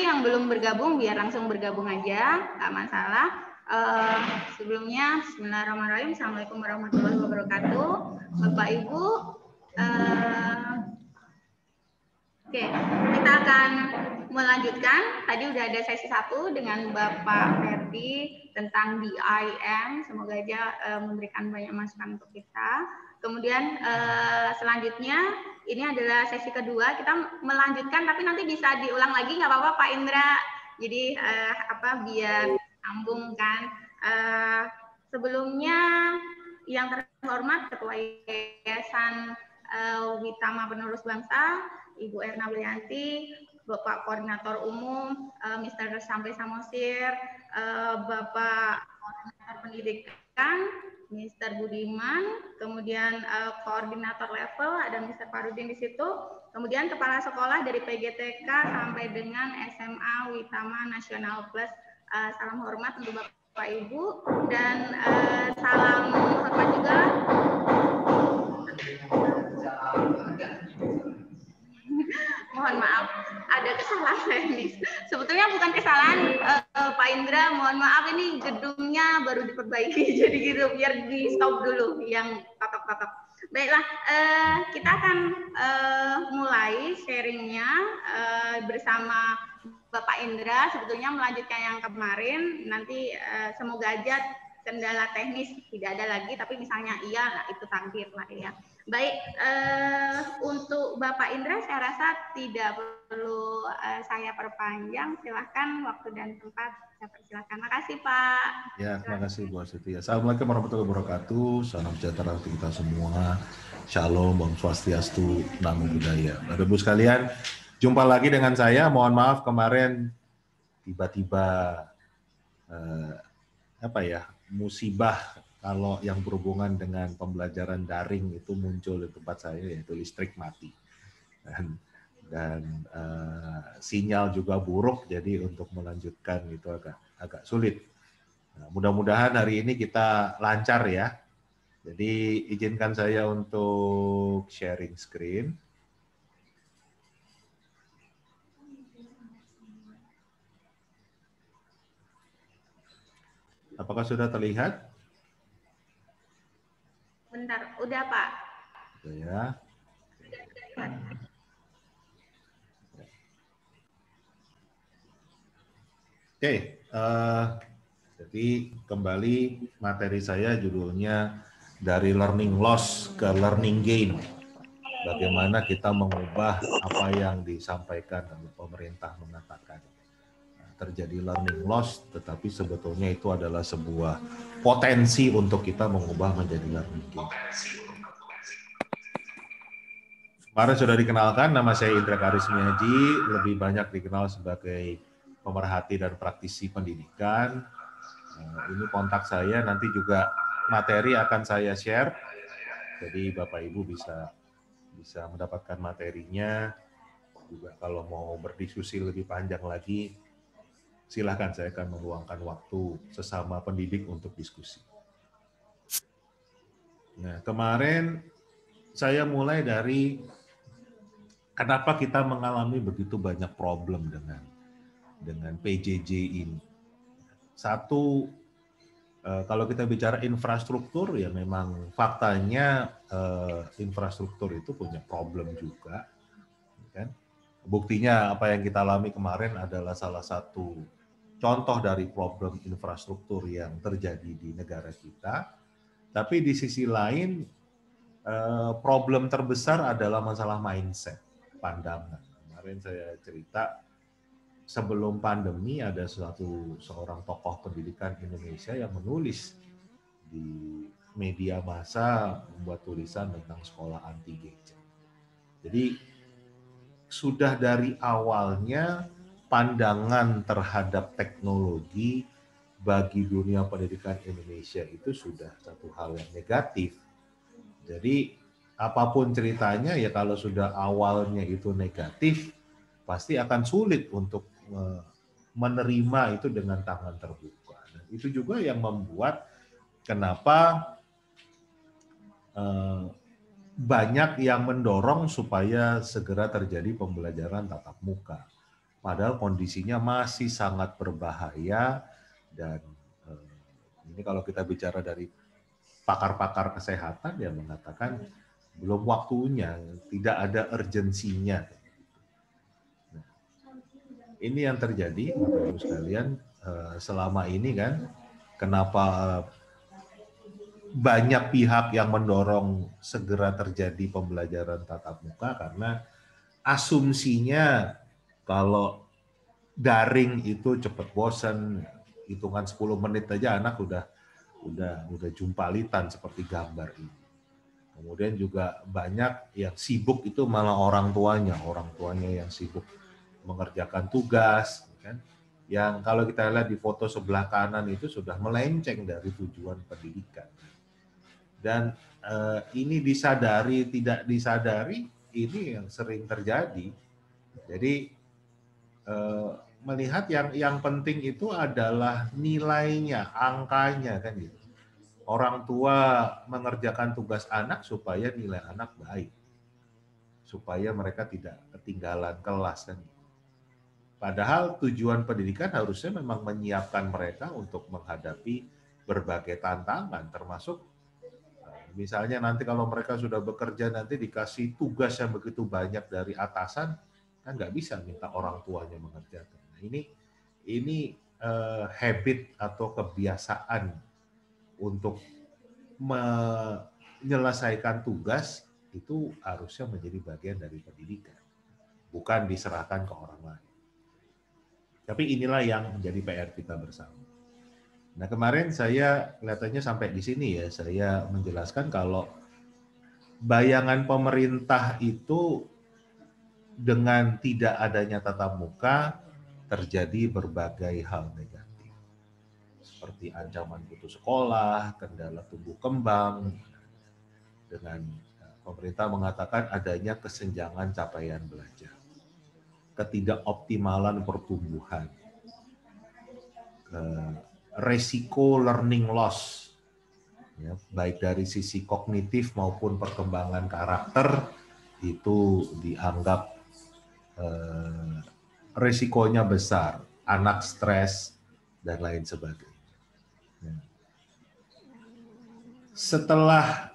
yang belum bergabung biar langsung bergabung aja, nggak masalah. Sebelumnya, Bismillahirrahmanirrahim. Assalamualaikum warahmatullahi wabarakatuh. Bapak Ibu, oke, kita akan melanjutkan. Tadi udah ada sesi 1 dengan Bapak Ferdi tentang DIM. Semoga aja memberikan banyak masukan untuk kita. Kemudian selanjutnya ini adalah sesi kedua. Kita melanjutkan, tapi nanti bisa diulang lagi, nggak apa-apa Pak Indra. Jadi biar sambung kan. Sebelumnya yang terhormat Ketua Yayasan Witama Penerus Bangsa, Ibu Erna Blianti, Bapak Koordinator Umum, Mr. Sampai Samosir, Bapak Koordinator Pendidikan, Mr. Budiman, kemudian koordinator level ada Mr. Farudin di situ, kemudian kepala sekolah dari PGTK sampai dengan SMA Witama Nasional Plus. Salam hormat untuk Bapak Ibu dan salam hormat juga. Mohon maaf, ada kesalahan teknis. Sebetulnya bukan kesalahan Pak Indra, mohon maaf ini gedungnya baru diperbaiki, jadi gitu biar di stop dulu yang totok-totok. Baiklah, kita akan mulai sharingnya bersama Bapak Indra. Sebetulnya melanjutkan yang kemarin, nanti semoga aja kendala teknis tidak ada lagi, tapi misalnya iya, nah itu takdir lah ya. Baik, untuk Bapak Indra saya rasa tidak perlu saya perpanjang. Silahkan waktu dan tempat saya persilahkan. Makasih Pak. Ya, terima kasih Bu Astuti. Assalamualaikum warahmatullahi wabarakatuh. Salam sejahtera untuk kita semua. Shalom, Om Swastiastu, Namo Buddhaya. Bapak Ibu sekalian, jumpa lagi dengan saya. Mohon maaf kemarin tiba-tiba musibah kalau yang berhubungan dengan pembelajaran daring itu muncul di tempat saya, yaitu listrik mati dan sinyal juga buruk, jadi untuk melanjutkan itu agak sulit. Nah, mudah-mudahan hari ini kita lancar ya. Jadi izinkan saya untuk sharing screen. Apakah sudah terlihat? Bentar, udah Pak. Udah ya. Oke, jadi kembali materi saya judulnya dari learning loss ke learning gain. Bagaimana kita mengubah apa yang disampaikan oleh pemerintah mengatakan. Terjadi learning loss, tetapi sebetulnya itu adalah sebuah potensi untuk kita mengubah menjadi learning gain. Kemarin sudah dikenalkan, nama saya Indra Karismiaji, lebih banyak dikenal sebagai pemerhati dan praktisi pendidikan. Ini kontak saya, nanti juga materi akan saya share, jadi Bapak Ibu bisa mendapatkan materinya. Juga kalau mau berdiskusi lebih panjang lagi, silakan, saya akan meluangkan waktu sesama pendidik untuk diskusi. Nah, kemarin saya mulai dari kenapa kita mengalami begitu banyak problem dengan PJJ ini. Satu, kalau kita bicara infrastruktur, ya memang faktanya infrastruktur itu punya problem juga. Kan? Buktinya apa yang kita alami kemarin adalah salah satu contoh dari problem infrastruktur yang terjadi di negara kita. Tapi di sisi lain, problem terbesar adalah masalah mindset, pandangan. Kemarin saya cerita, sebelum pandemi ada seorang tokoh pendidikan Indonesia yang menulis di media massa, membuat tulisan tentang sekolah anti gadget. Jadi sudah dari awalnya pandangan terhadap teknologi bagi dunia pendidikan Indonesia itu sudah satu hal yang negatif. Jadi apapun ceritanya, ya kalau sudah awalnya itu negatif, pasti akan sulit untuk menerima itu dengan tangan terbuka. Dan itu juga yang membuat kenapa banyak yang mendorong supaya segera terjadi pembelajaran tatap muka. padahal kondisinya masih sangat berbahaya. Dan ini kalau kita bicara dari pakar-pakar kesehatan, yang mengatakan belum waktunya, tidak ada urgensinya. Nah, ini yang terjadi, Bapak Ibu sekalian, selama ini kan, kenapa banyak pihak yang mendorong segera terjadi pembelajaran tatap muka, karena asumsinya kalau daring itu cepat bosan, hitungan 10 menit aja anak udah jumpalitan seperti gambar ini. Kemudian juga banyak yang sibuk itu malah orang tuanya yang sibuk mengerjakan tugas, kan? Yang kalau kita lihat di foto sebelah kanan itu sudah melenceng dari tujuan pendidikan. Dan ini disadari tidak disadari, ini yang sering terjadi. Jadi melihat yang penting itu adalah nilainya, angkanya, kan gitu. Orang tua mengerjakan tugas anak supaya nilai anak baik, supaya mereka tidak ketinggalan kelas, kan. Padahal tujuan pendidikan harusnya memang menyiapkan mereka untuk menghadapi berbagai tantangan, termasuk misalnya nanti kalau mereka sudah bekerja nanti dikasih tugas yang begitu banyak dari atasan, kan nggak bisa minta orang tuanya mengerjakan. Nah, ini habit atau kebiasaan untuk menyelesaikan tugas itu harusnya menjadi bagian dari pendidikan, bukan diserahkan ke orang lain. Tapi inilah yang menjadi PR kita bersama. Nah, kemarin saya kelihatannya sampai di sini ya, saya menjelaskan kalau bayangan pemerintah itu dengan tidak adanya tatap muka terjadi berbagai hal negatif. Seperti ancaman putus sekolah, kendala tumbuh kembang, dengan pemerintah mengatakan adanya kesenjangan capaian belajar, ketidakoptimalan pertumbuhan, resiko learning loss, ya, baik dari sisi kognitif maupun perkembangan karakter, itu dianggap resikonya besar, anak stres, dan lain sebagainya. Setelah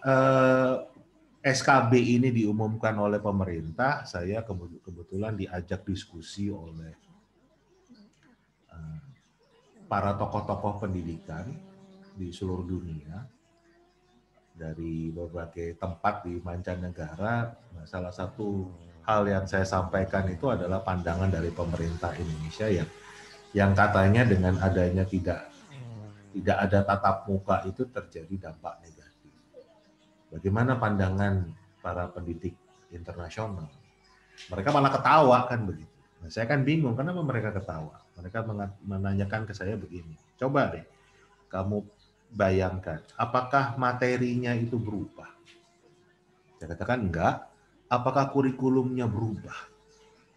SKB ini diumumkan oleh pemerintah, saya kebetulan diajak diskusi oleh para tokoh-tokoh pendidikan di seluruh dunia, dari berbagai tempat di mancanegara. Nah, salah satu hal yang saya sampaikan itu adalah pandangan dari pemerintah Indonesia yang katanya dengan adanya tidak ada tatap muka itu terjadi dampak negatif. Bagaimana pandangan para pendidik internasional? Mereka malah ketawa kan begitu. Nah, saya kan bingung kenapa mereka ketawa. Mereka menanyakan ke saya begini, coba deh kamu bayangkan, apakah materinya itu berubah? Saya katakan enggak. Apakah kurikulumnya berubah?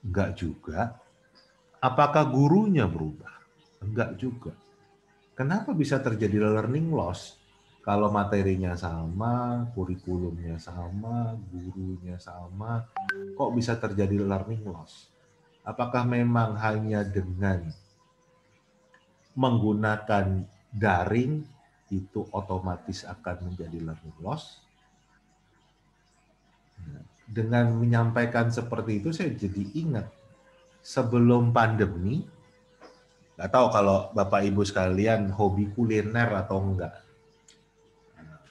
Enggak juga. Apakah gurunya berubah? Enggak juga. Kenapa bisa terjadi learning loss? Kalau materinya sama, kurikulumnya sama, gurunya sama, kok bisa terjadi learning loss? Apakah memang hanya dengan menggunakan daring itu otomatis akan menjadi learning loss? Dengan menyampaikan seperti itu, saya jadi ingat sebelum pandemi, nggak tahu kalau Bapak Ibu sekalian hobi kuliner atau enggak.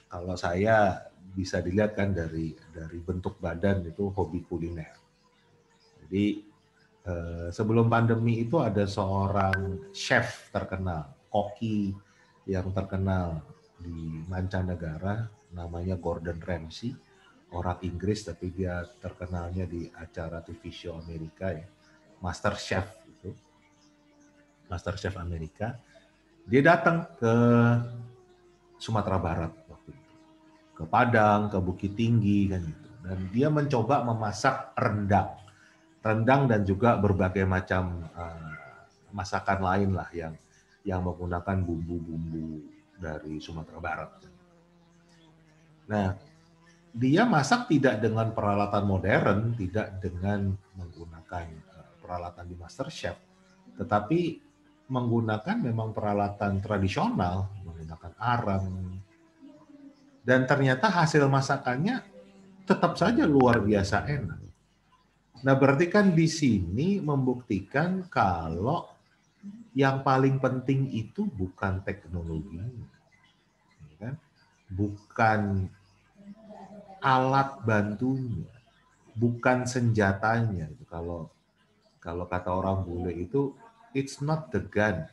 Kalau saya bisa dilihat kan dari bentuk badan itu hobi kuliner. Jadi sebelum pandemi itu ada seorang chef terkenal, koki yang terkenal di mancanegara, namanya Gordon Ramsay, orang Inggris tapi dia terkenalnya di acara TV show Amerika ya, Master Chef itu, Master Chef Amerika. Dia datang ke Sumatera Barat waktu itu, ke Padang, ke Bukit Tinggi kan gitu, dan dia mencoba memasak rendang dan juga berbagai macam masakan lain lah yang menggunakan bumbu-bumbu dari Sumatera Barat. Nah, dia masak tidak dengan peralatan modern, tidak dengan menggunakan peralatan di MasterChef, tetapi menggunakan memang peralatan tradisional, menggunakan arang, dan ternyata hasil masakannya tetap saja luar biasa enak. Nah, berarti kan di sini membuktikan kalau yang paling penting itu bukan teknologinya, kan? Bukan alat bantunya, bukan senjatanya. Kalau kata orang bule itu, it's not the gun,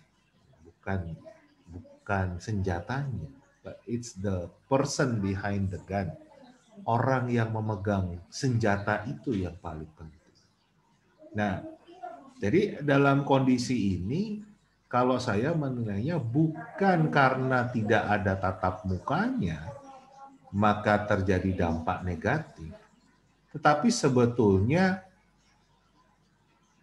bukan senjatanya, but it's the person behind the gun. Orang yang memegang senjata itu yang paling penting. Nah, jadi dalam kondisi ini, kalau saya menilainya bukan karena tidak ada tatap mukanya, maka terjadi dampak negatif. Tetapi sebetulnya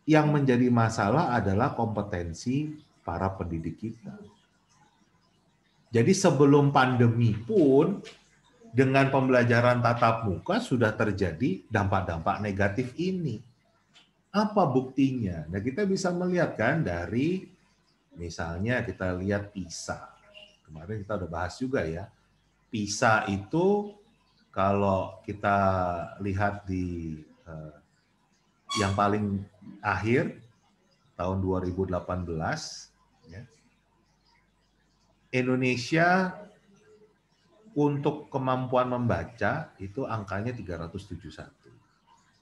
yang menjadi masalah adalah kompetensi para pendidik kita. Jadi sebelum pandemi pun, dengan pembelajaran tatap muka sudah terjadi dampak-dampak negatif ini. Apa buktinya? Nah, kita bisa melihat kan dari misalnya kita lihat PISA. Kemarin kita udah bahas juga ya. PISA itu kalau kita lihat di yang paling akhir tahun 2018 ya, Indonesia untuk kemampuan membaca itu angkanya 371.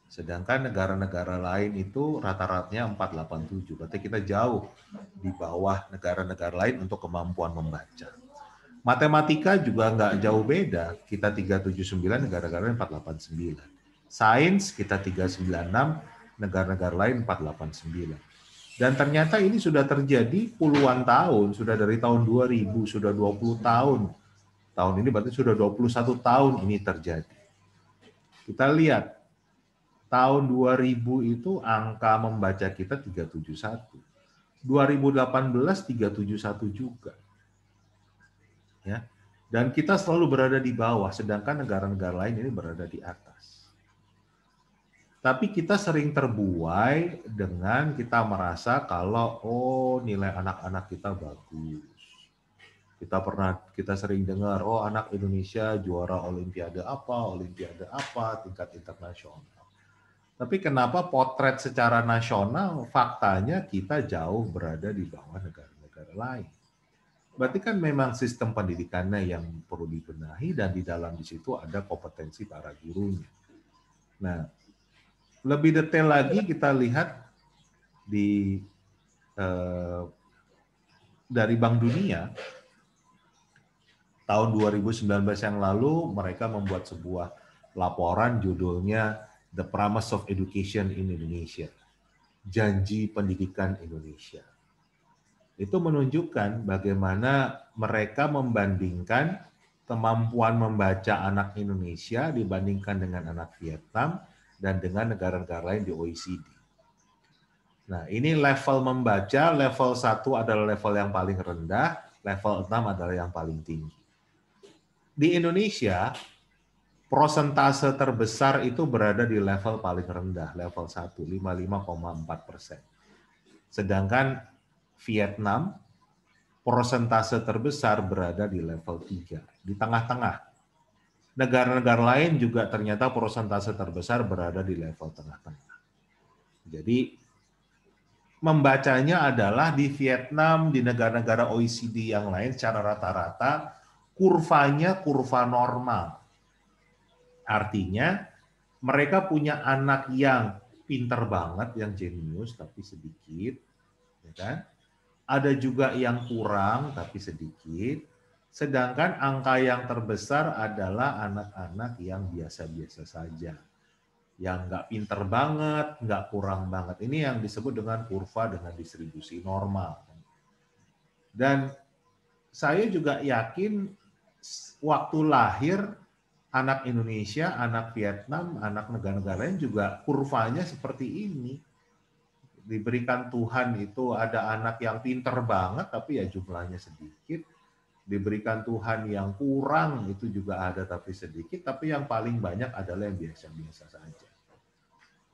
Sedangkan negara-negara lain itu rata-ratanya 487. Berarti kita jauh di bawah negara-negara lain untuk kemampuan membaca. Matematika juga nggak jauh beda. Kita 379, negara-negara lain 489. Sains kita 396, negara-negara lain 489. Dan ternyata ini sudah terjadi puluhan tahun, sudah dari tahun 2000, sudah 20 tahun. Tahun ini berarti sudah 21 tahun ini terjadi. Kita lihat, tahun 2000 itu angka membaca kita 371. 2018 371 juga. Ya. Dan kita selalu berada di bawah, sedangkan negara-negara lain ini berada di atas. Tapi kita sering terbuai dengan kita merasa kalau nilai anak-anak kita bagus. Kita sering dengar, anak Indonesia juara olimpiade apa, tingkat internasional. Tapi kenapa potret secara nasional faktanya kita jauh berada di bawah negara-negara lain? Berarti kan memang sistem pendidikannya yang perlu dibenahi dan di dalam di situ ada kompetensi para gurunya. Nah, lebih detail lagi kita lihat di dari Bank Dunia. Tahun 2019 yang lalu mereka membuat sebuah laporan judulnya The Promise of Education in Indonesia. Janji Pendidikan Indonesia. Itu menunjukkan bagaimana mereka membandingkan kemampuan membaca anak Indonesia dibandingkan dengan anak Vietnam dan dengan negara-negara lain di OECD. Nah, ini level membaca, level 1 adalah level yang paling rendah, level 6 adalah yang paling tinggi. Di Indonesia, prosentase terbesar itu berada di level paling rendah, level 1, 55,4%. Sedangkan Vietnam, prosentase terbesar berada di level 3, di tengah-tengah. Negara-negara lain juga ternyata prosentase terbesar berada di level tengah-tengah. Jadi, membacanya adalah di Vietnam, di negara-negara OECD yang lain secara rata-rata, kurvanya kurva normal. Artinya mereka punya anak yang pinter banget, yang jenius tapi sedikit, ya kan? Ada juga yang kurang tapi sedikit. Sedangkan angka yang terbesar adalah anak-anak yang biasa-biasa saja, yang nggak pinter banget, nggak kurang banget. Ini yang disebut dengan kurva dengan distribusi normal. Dan saya juga yakin waktu lahir anak Indonesia, anak Vietnam, anak negara-negara lain juga kurvanya seperti ini. Diberikan Tuhan itu ada anak yang pinter banget tapi ya jumlahnya sedikit. Diberikan Tuhan yang kurang itu juga ada tapi sedikit, tapi yang paling banyak adalah yang biasa-biasa saja.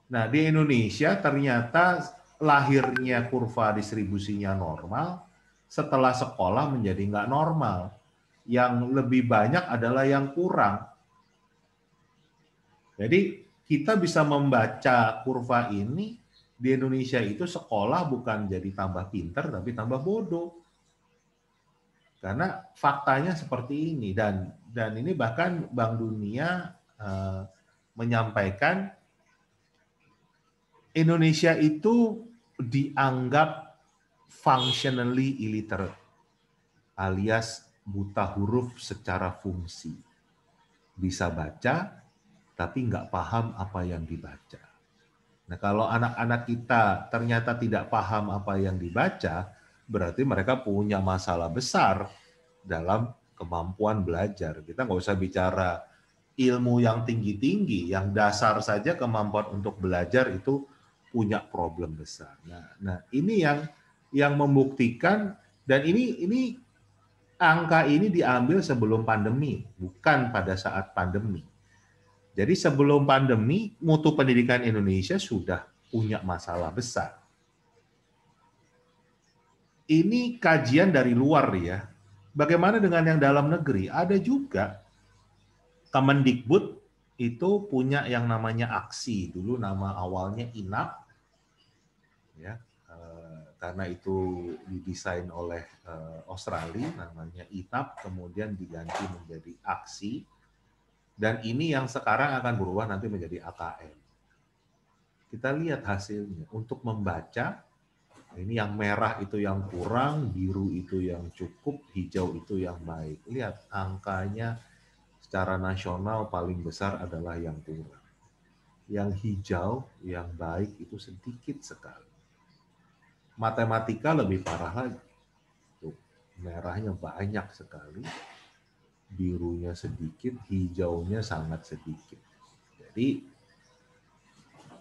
Nah, di Indonesia ternyata lahirnya kurva distribusinya normal, setelah sekolah menjadi nggak normal. Yang lebih banyak adalah yang kurang. Jadi kita bisa membaca kurva ini, di Indonesia itu sekolah bukan jadi tambah pinter, tapi tambah bodoh. Karena faktanya seperti ini, dan ini bahkan Bank Dunia menyampaikan Indonesia itu dianggap functionally illiterate, alias buta huruf secara fungsi. Bisa baca, tapi nggak paham apa yang dibaca. Nah, kalau anak-anak kita ternyata tidak paham apa yang dibaca, berarti mereka punya masalah besar dalam kemampuan belajar. Kita nggak usah bicara ilmu yang tinggi-tinggi, yang dasar saja kemampuan untuk belajar itu punya problem besar. Nah ini yang membuktikan, dan ini angka ini diambil sebelum pandemi, bukan pada saat pandemi. Jadi sebelum pandemi, mutu pendidikan Indonesia sudah punya masalah besar. Ini kajian dari luar ya. Bagaimana dengan yang dalam negeri? Ada juga Kemendikbud itu punya yang namanya aksi. Dulu nama awalnya INAP, ya, karena itu didesain oleh Australia, namanya INAP, kemudian diganti menjadi aksi. Dan ini yang sekarang akan berubah nanti menjadi AKM. Kita lihat hasilnya. Untuk membaca, ini yang merah itu yang kurang, biru itu yang cukup, hijau itu yang baik. Lihat angkanya secara nasional paling besar adalah yang kurang. Yang hijau, yang baik itu sedikit sekali. Matematika lebih parah lagi. Tuh, merahnya banyak sekali, birunya sedikit, hijaunya sangat sedikit. Jadi,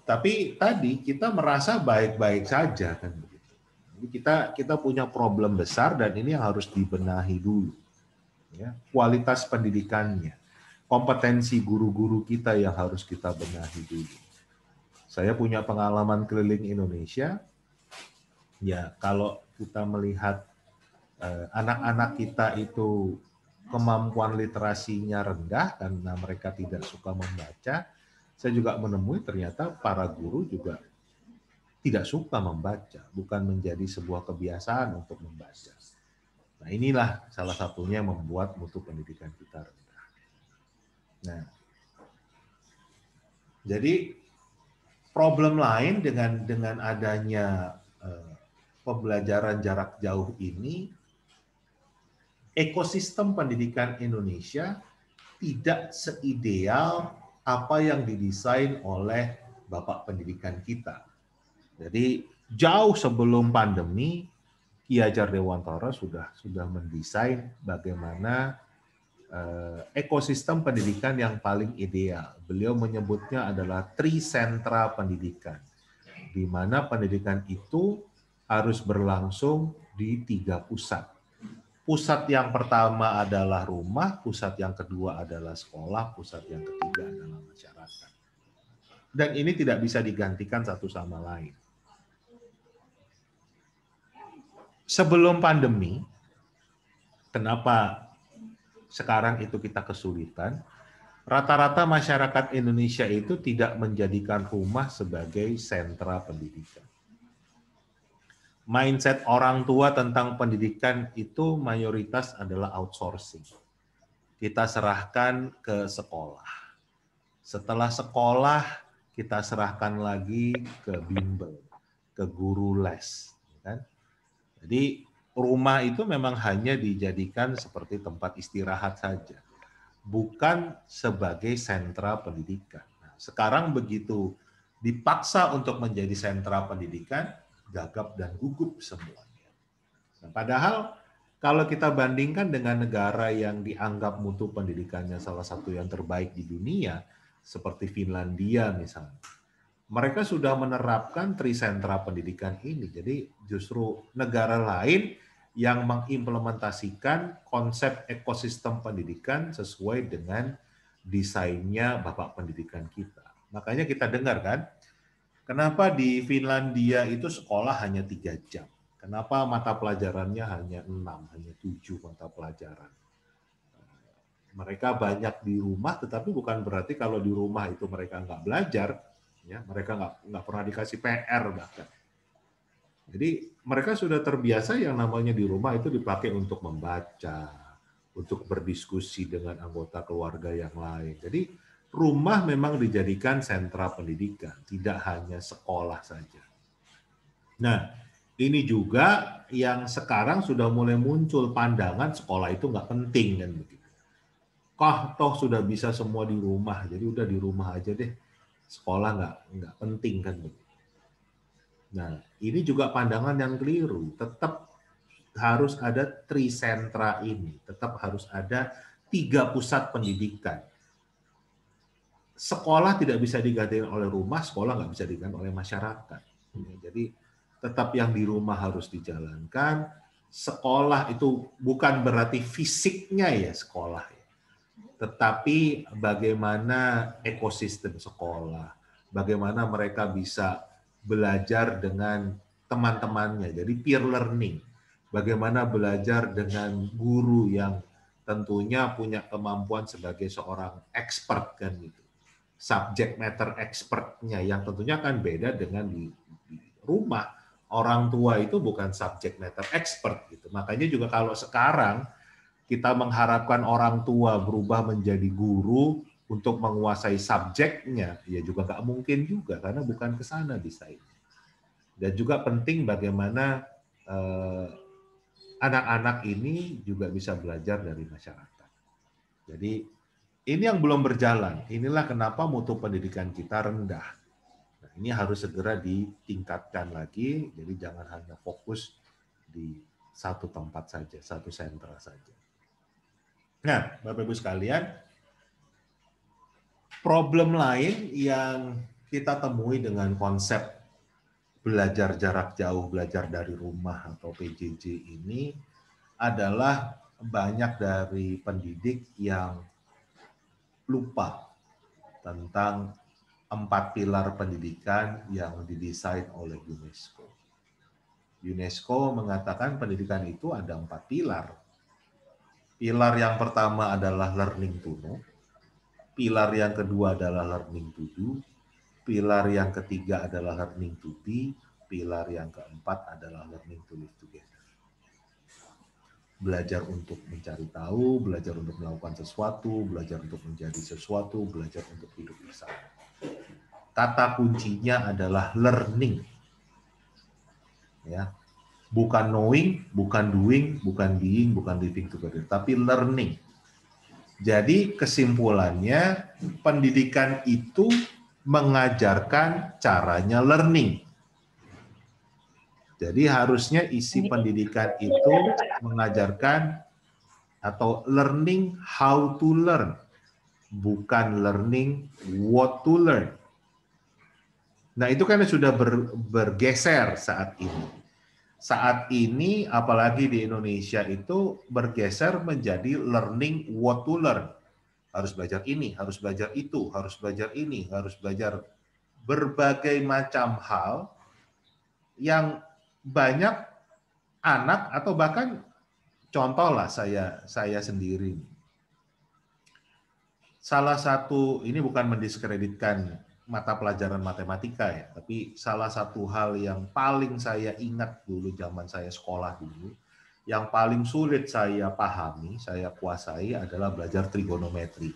tapi tadi kita merasa baik-baik saja kan begitu. Jadi kita punya problem besar dan ini yang harus dibenahi dulu. Ya, kualitas pendidikannya, kompetensi guru-guru kita yang harus kita benahi dulu. Saya punya pengalaman keliling Indonesia. Ya, kalau kita melihat anak-anak kita itu kemampuan literasinya rendah karena mereka tidak suka membaca, saya juga menemui ternyata para guru juga tidak suka membaca, bukan menjadi sebuah kebiasaan untuk membaca. Nah, inilah salah satunya yang membuat mutu pendidikan kita rendah. Nah, jadi problem lain dengan adanya pembelajaran jarak jauh ini, ekosistem pendidikan Indonesia tidak seideal apa yang didesain oleh Bapak Pendidikan kita. Jadi jauh sebelum pandemi, Ki Hajar Dewantara sudah mendesain bagaimana ekosistem pendidikan yang paling ideal. Beliau menyebutnya adalah trisentra pendidikan, di mana pendidikan itu harus berlangsung di 3 pusat. Pusat yang pertama adalah rumah, pusat yang kedua adalah sekolah, pusat yang ketiga adalah masyarakat. Dan ini tidak bisa digantikan satu sama lain. Sebelum pandemi, kenapa sekarang itu kita kesulitan? Rata-rata masyarakat Indonesia itu tidak menjadikan rumah sebagai sentra pendidikan. Mindset orang tua tentang pendidikan itu mayoritas adalah outsourcing. Kita serahkan ke sekolah. Setelah sekolah, kita serahkan lagi ke bimbel, ke guru les. Kan? Jadi rumah itu memang hanya dijadikan seperti tempat istirahat saja, bukan sebagai sentra pendidikan. Nah, sekarang begitu dipaksa untuk menjadi sentra pendidikan, gagap dan gugup semuanya. Nah, padahal kalau kita bandingkan dengan negara yang dianggap mutu pendidikannya salah satu yang terbaik di dunia, seperti Finlandia misalnya, mereka sudah menerapkan trisentra pendidikan ini. Jadi justru negara lain yang mengimplementasikan konsep ekosistem pendidikan sesuai dengan desainnya Bapak Pendidikan kita. Makanya kita dengar kan, Kenapa di Finlandia itu sekolah hanya 3 jam? Kenapa mata pelajarannya hanya 6, hanya 7 mata pelajaran? Mereka banyak di rumah, tetapi bukan berarti kalau di rumah itu mereka nggak belajar, ya mereka nggak pernah dikasih PR bahkan. Jadi mereka sudah terbiasa yang namanya di rumah itu dipakai untuk membaca, untuk berdiskusi dengan anggota keluarga yang lain. Jadi rumah memang dijadikan sentra pendidikan, tidak hanya sekolah saja. Nah, ini juga yang sekarang sudah mulai muncul pandangan sekolah itu nggak penting kan begitu. Toh sudah bisa semua di rumah, jadi udah di rumah aja deh. Sekolah nggak penting kan begitu. Nah, ini juga pandangan yang keliru. Tetap harus ada trisentra ini, tetap harus ada 3 pusat pendidikan. Sekolah tidak bisa digantikan oleh rumah, sekolah nggak bisa digantikan oleh masyarakat. Jadi tetap yang di rumah harus dijalankan. Sekolah itu bukan berarti fisiknya ya sekolah, tetapi bagaimana ekosistem sekolah, bagaimana mereka bisa belajar dengan teman-temannya, jadi peer learning. Bagaimana belajar dengan guru yang tentunya punya kemampuan sebagai seorang expert kan gitu. Subject matter expertnya yang tentunya kan beda dengan di rumah. Orang tua itu bukan subject matter expert gitu. Makanya juga kalau sekarang kita mengharapkan orang tua berubah menjadi guru untuk menguasai subjeknya, ya juga nggak mungkin juga, karena bukan ke sana desainnya. Dan juga penting bagaimana anak-anak ini juga bisa belajar dari masyarakat. Jadi ini yang belum berjalan. Inilah kenapa mutu pendidikan kita rendah. Nah, ini harus segera ditingkatkan lagi, jadi jangan hanya fokus di satu tempat saja, satu sentra saja. Nah, Bapak-Ibu sekalian, problem lain yang kita temui dengan konsep belajar jarak jauh, belajar dari rumah atau PJJ ini adalah banyak dari pendidik yang lupa tentang 4 pilar pendidikan yang didesain oleh UNESCO. UNESCO mengatakan pendidikan itu ada 4 pilar. Pilar yang pertama adalah learning to know. Pilar yang kedua adalah learning to do. Pilar yang ketiga adalah learning to be. Pilar yang keempat adalah learning to live together. Belajar untuk mencari tahu, belajar untuk melakukan sesuatu, belajar untuk menjadi sesuatu, belajar untuk hidup bersama. Kata kuncinya adalah learning. Ya. Bukan knowing, bukan doing, bukan being, bukan living together, tapi learning. Jadi kesimpulannya, pendidikan itu mengajarkan caranya learning. Jadi harusnya isi pendidikan itu mengajarkan atau learning how to learn, bukan learning what to learn. Nah itu kan sudah bergeser saat ini. Saat ini, apalagi di Indonesia itu bergeser menjadi learning what to learn. Harus belajar ini, harus belajar itu, harus belajar ini, harus belajar berbagai macam hal yang banyak anak atau bahkan contohlah saya sendiri. Salah satu, ini bukan mendiskreditkan mata pelajaran matematika ya, tapi salah satu hal yang paling saya ingat dulu zaman saya sekolah dulu, yang paling sulit saya pahami, saya kuasai adalah belajar trigonometri.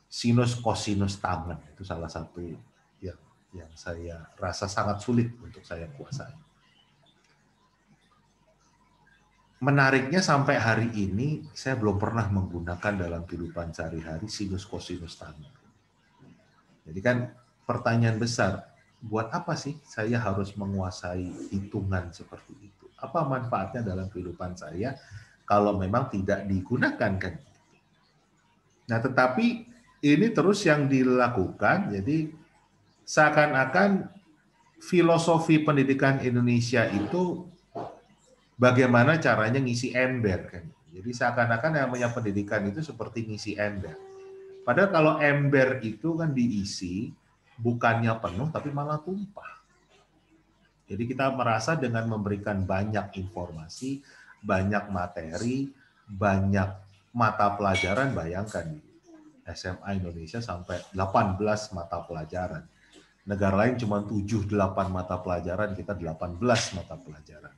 Sinus, kosinus, tangen, itu salah satu yang saya rasa sangat sulit untuk saya kuasai. Menariknya sampai hari ini saya belum pernah menggunakan dalam kehidupan sehari-hari sinus, kosinus, tangen. Jadi kan pertanyaan besar, buat apa sih saya harus menguasai hitungan seperti itu? Apa manfaatnya dalam kehidupan saya kalau memang tidak digunakan kan? Nah, tetapi ini terus yang dilakukan, jadi seakan-akan filosofi pendidikan Indonesia itu bagaimana caranya ngisi ember kan? Jadi seakan-akan yang namanya pendidikan itu seperti ngisi ember. Padahal kalau ember itu kan diisi bukannya penuh tapi malah tumpah. Jadi kita merasa dengan memberikan banyak informasi, banyak materi, banyak mata pelajaran, bayangkan di SMA Indonesia sampai 18 mata pelajaran. Negara lain cuma 7-8 mata pelajaran, kita 18 mata pelajaran.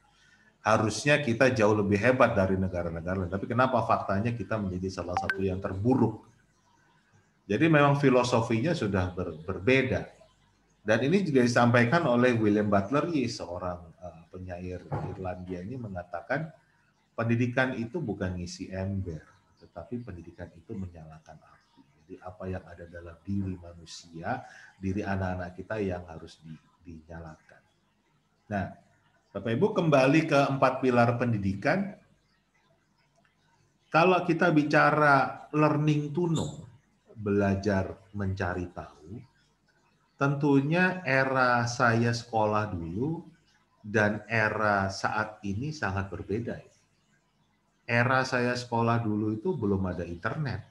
Harusnya kita jauh lebih hebat dari negara-negara lain. Tapi kenapa faktanya kita menjadi salah satu yang terburuk? Jadi memang filosofinya sudah berbeda. Dan ini juga disampaikan oleh William Butler Yeats, seorang penyair Irlandia ini mengatakan pendidikan itu bukan ngisi ember, tetapi pendidikan itu menyalakan api. Jadi apa yang ada dalam diri manusia, diri anak-anak kita yang harus dinyalakan. Nah, Bapak Ibu kembali ke 4 pilar pendidikan. Kalau kita bicara learning to know, belajar mencari tahu, tentunya era saya sekolah dulu dan era saat ini sangat berbeda. Era saya sekolah dulu itu belum ada internet.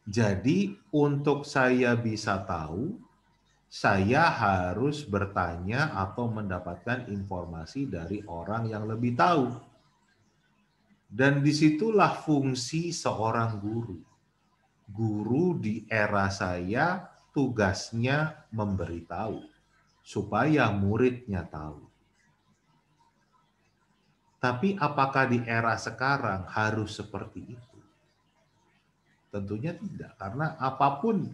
Jadi untuk saya bisa tahu, saya harus bertanya atau mendapatkan informasi dari orang yang lebih tahu. Dan disitulah fungsi seorang guru. Guru di era saya tugasnya memberitahu supaya muridnya tahu. Tapi apakah di era sekarang harus seperti itu? Tentunya tidak, karena apapun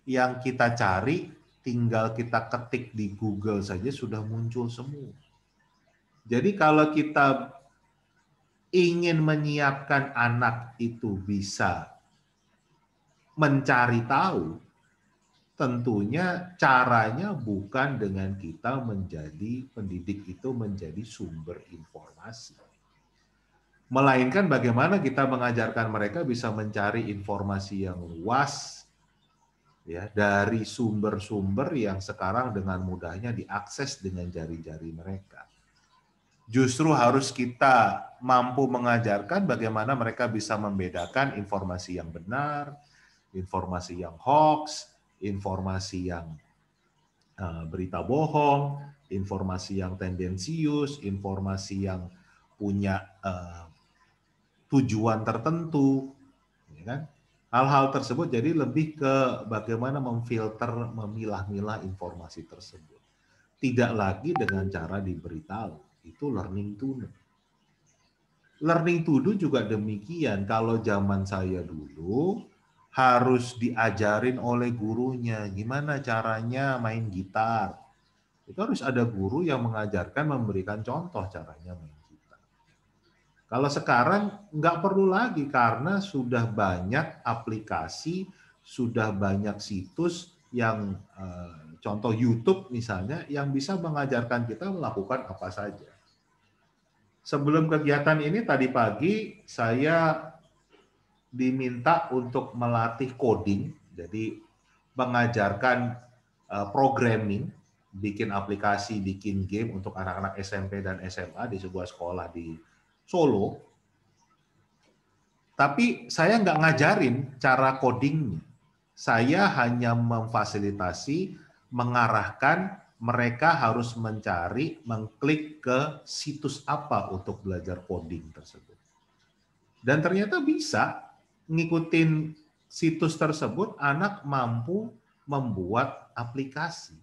yang kita cari, tinggal kita ketik di Google saja sudah muncul semua. Jadi kalau kita ingin menyiapkan anak itu bisa mencari tahu, tentunya caranya bukan dengan kita menjadi pendidik itu menjadi sumber informasi. Melainkan bagaimana kita mengajarkan mereka bisa mencari informasi yang luas ya dari sumber-sumber yang sekarang dengan mudahnya diakses dengan jari-jari mereka. Justru harus kita mampu mengajarkan bagaimana mereka bisa membedakan informasi yang benar, informasi yang hoax, informasi yang berita bohong, informasi yang tendensius, informasi yang punya tujuan tertentu, ya kan? Hal-hal tersebut jadi lebih ke bagaimana memfilter, memilah-milah informasi tersebut. Tidak lagi dengan cara diberitahu, itu learning to know. Learning to do juga demikian. Kalau zaman saya dulu harus diajarin oleh gurunya gimana caranya main gitar. Itu harus ada guru yang mengajarkan, memberikan contoh caranya main gitar. Kalau sekarang nggak perlu lagi karena sudah banyak aplikasi, sudah banyak situs yang contoh YouTube misalnya yang bisa mengajarkan kita melakukan apa saja. Sebelum kegiatan ini tadi pagi saya diminta untuk melatih coding, jadi mengajarkan programming, bikin aplikasi, bikin game untuk anak-anak SMP dan SMA di sebuah sekolah di Solo. Tapi saya nggak ngajarin cara codingnya. Saya hanya memfasilitasi, mengarahkan mereka harus mencari, mengklik ke situs apa untuk belajar coding tersebut. Dan ternyata bisa ngikutin situs tersebut, anak mampu membuat aplikasi,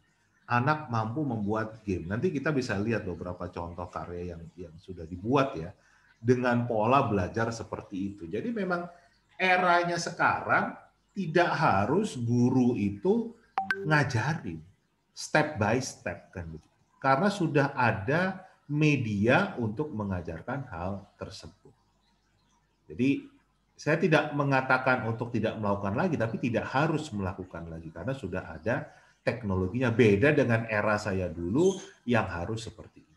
anak mampu membuat game. Nanti kita bisa lihat beberapa contoh karya yang sudah dibuat ya, dengan pola belajar seperti itu. Jadi memang eranya sekarang tidak harus guru itu ngajarin step by step kan begitu. Karena sudah ada media untuk mengajarkan hal tersebut. Jadi saya tidak mengatakan untuk tidak melakukan lagi, tapi tidak harus melakukan lagi karena sudah ada teknologinya. Beda dengan era saya dulu yang harus seperti itu.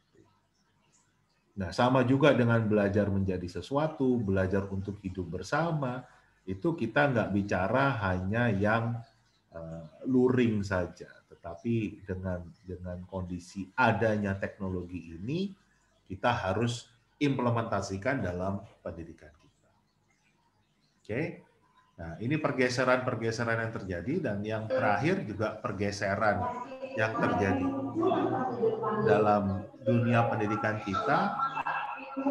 Nah, sama juga dengan belajar menjadi sesuatu, belajar untuk hidup bersama, itu kita nggak bicara hanya yang luring saja, tetapi dengan kondisi adanya teknologi ini, kita harus implementasikan dalam pendidikan kita. Oke. Nah, ini pergeseran-pergeseran yang terjadi, dan yang terakhir juga pergeseran yang terjadi dalam dunia pendidikan kita,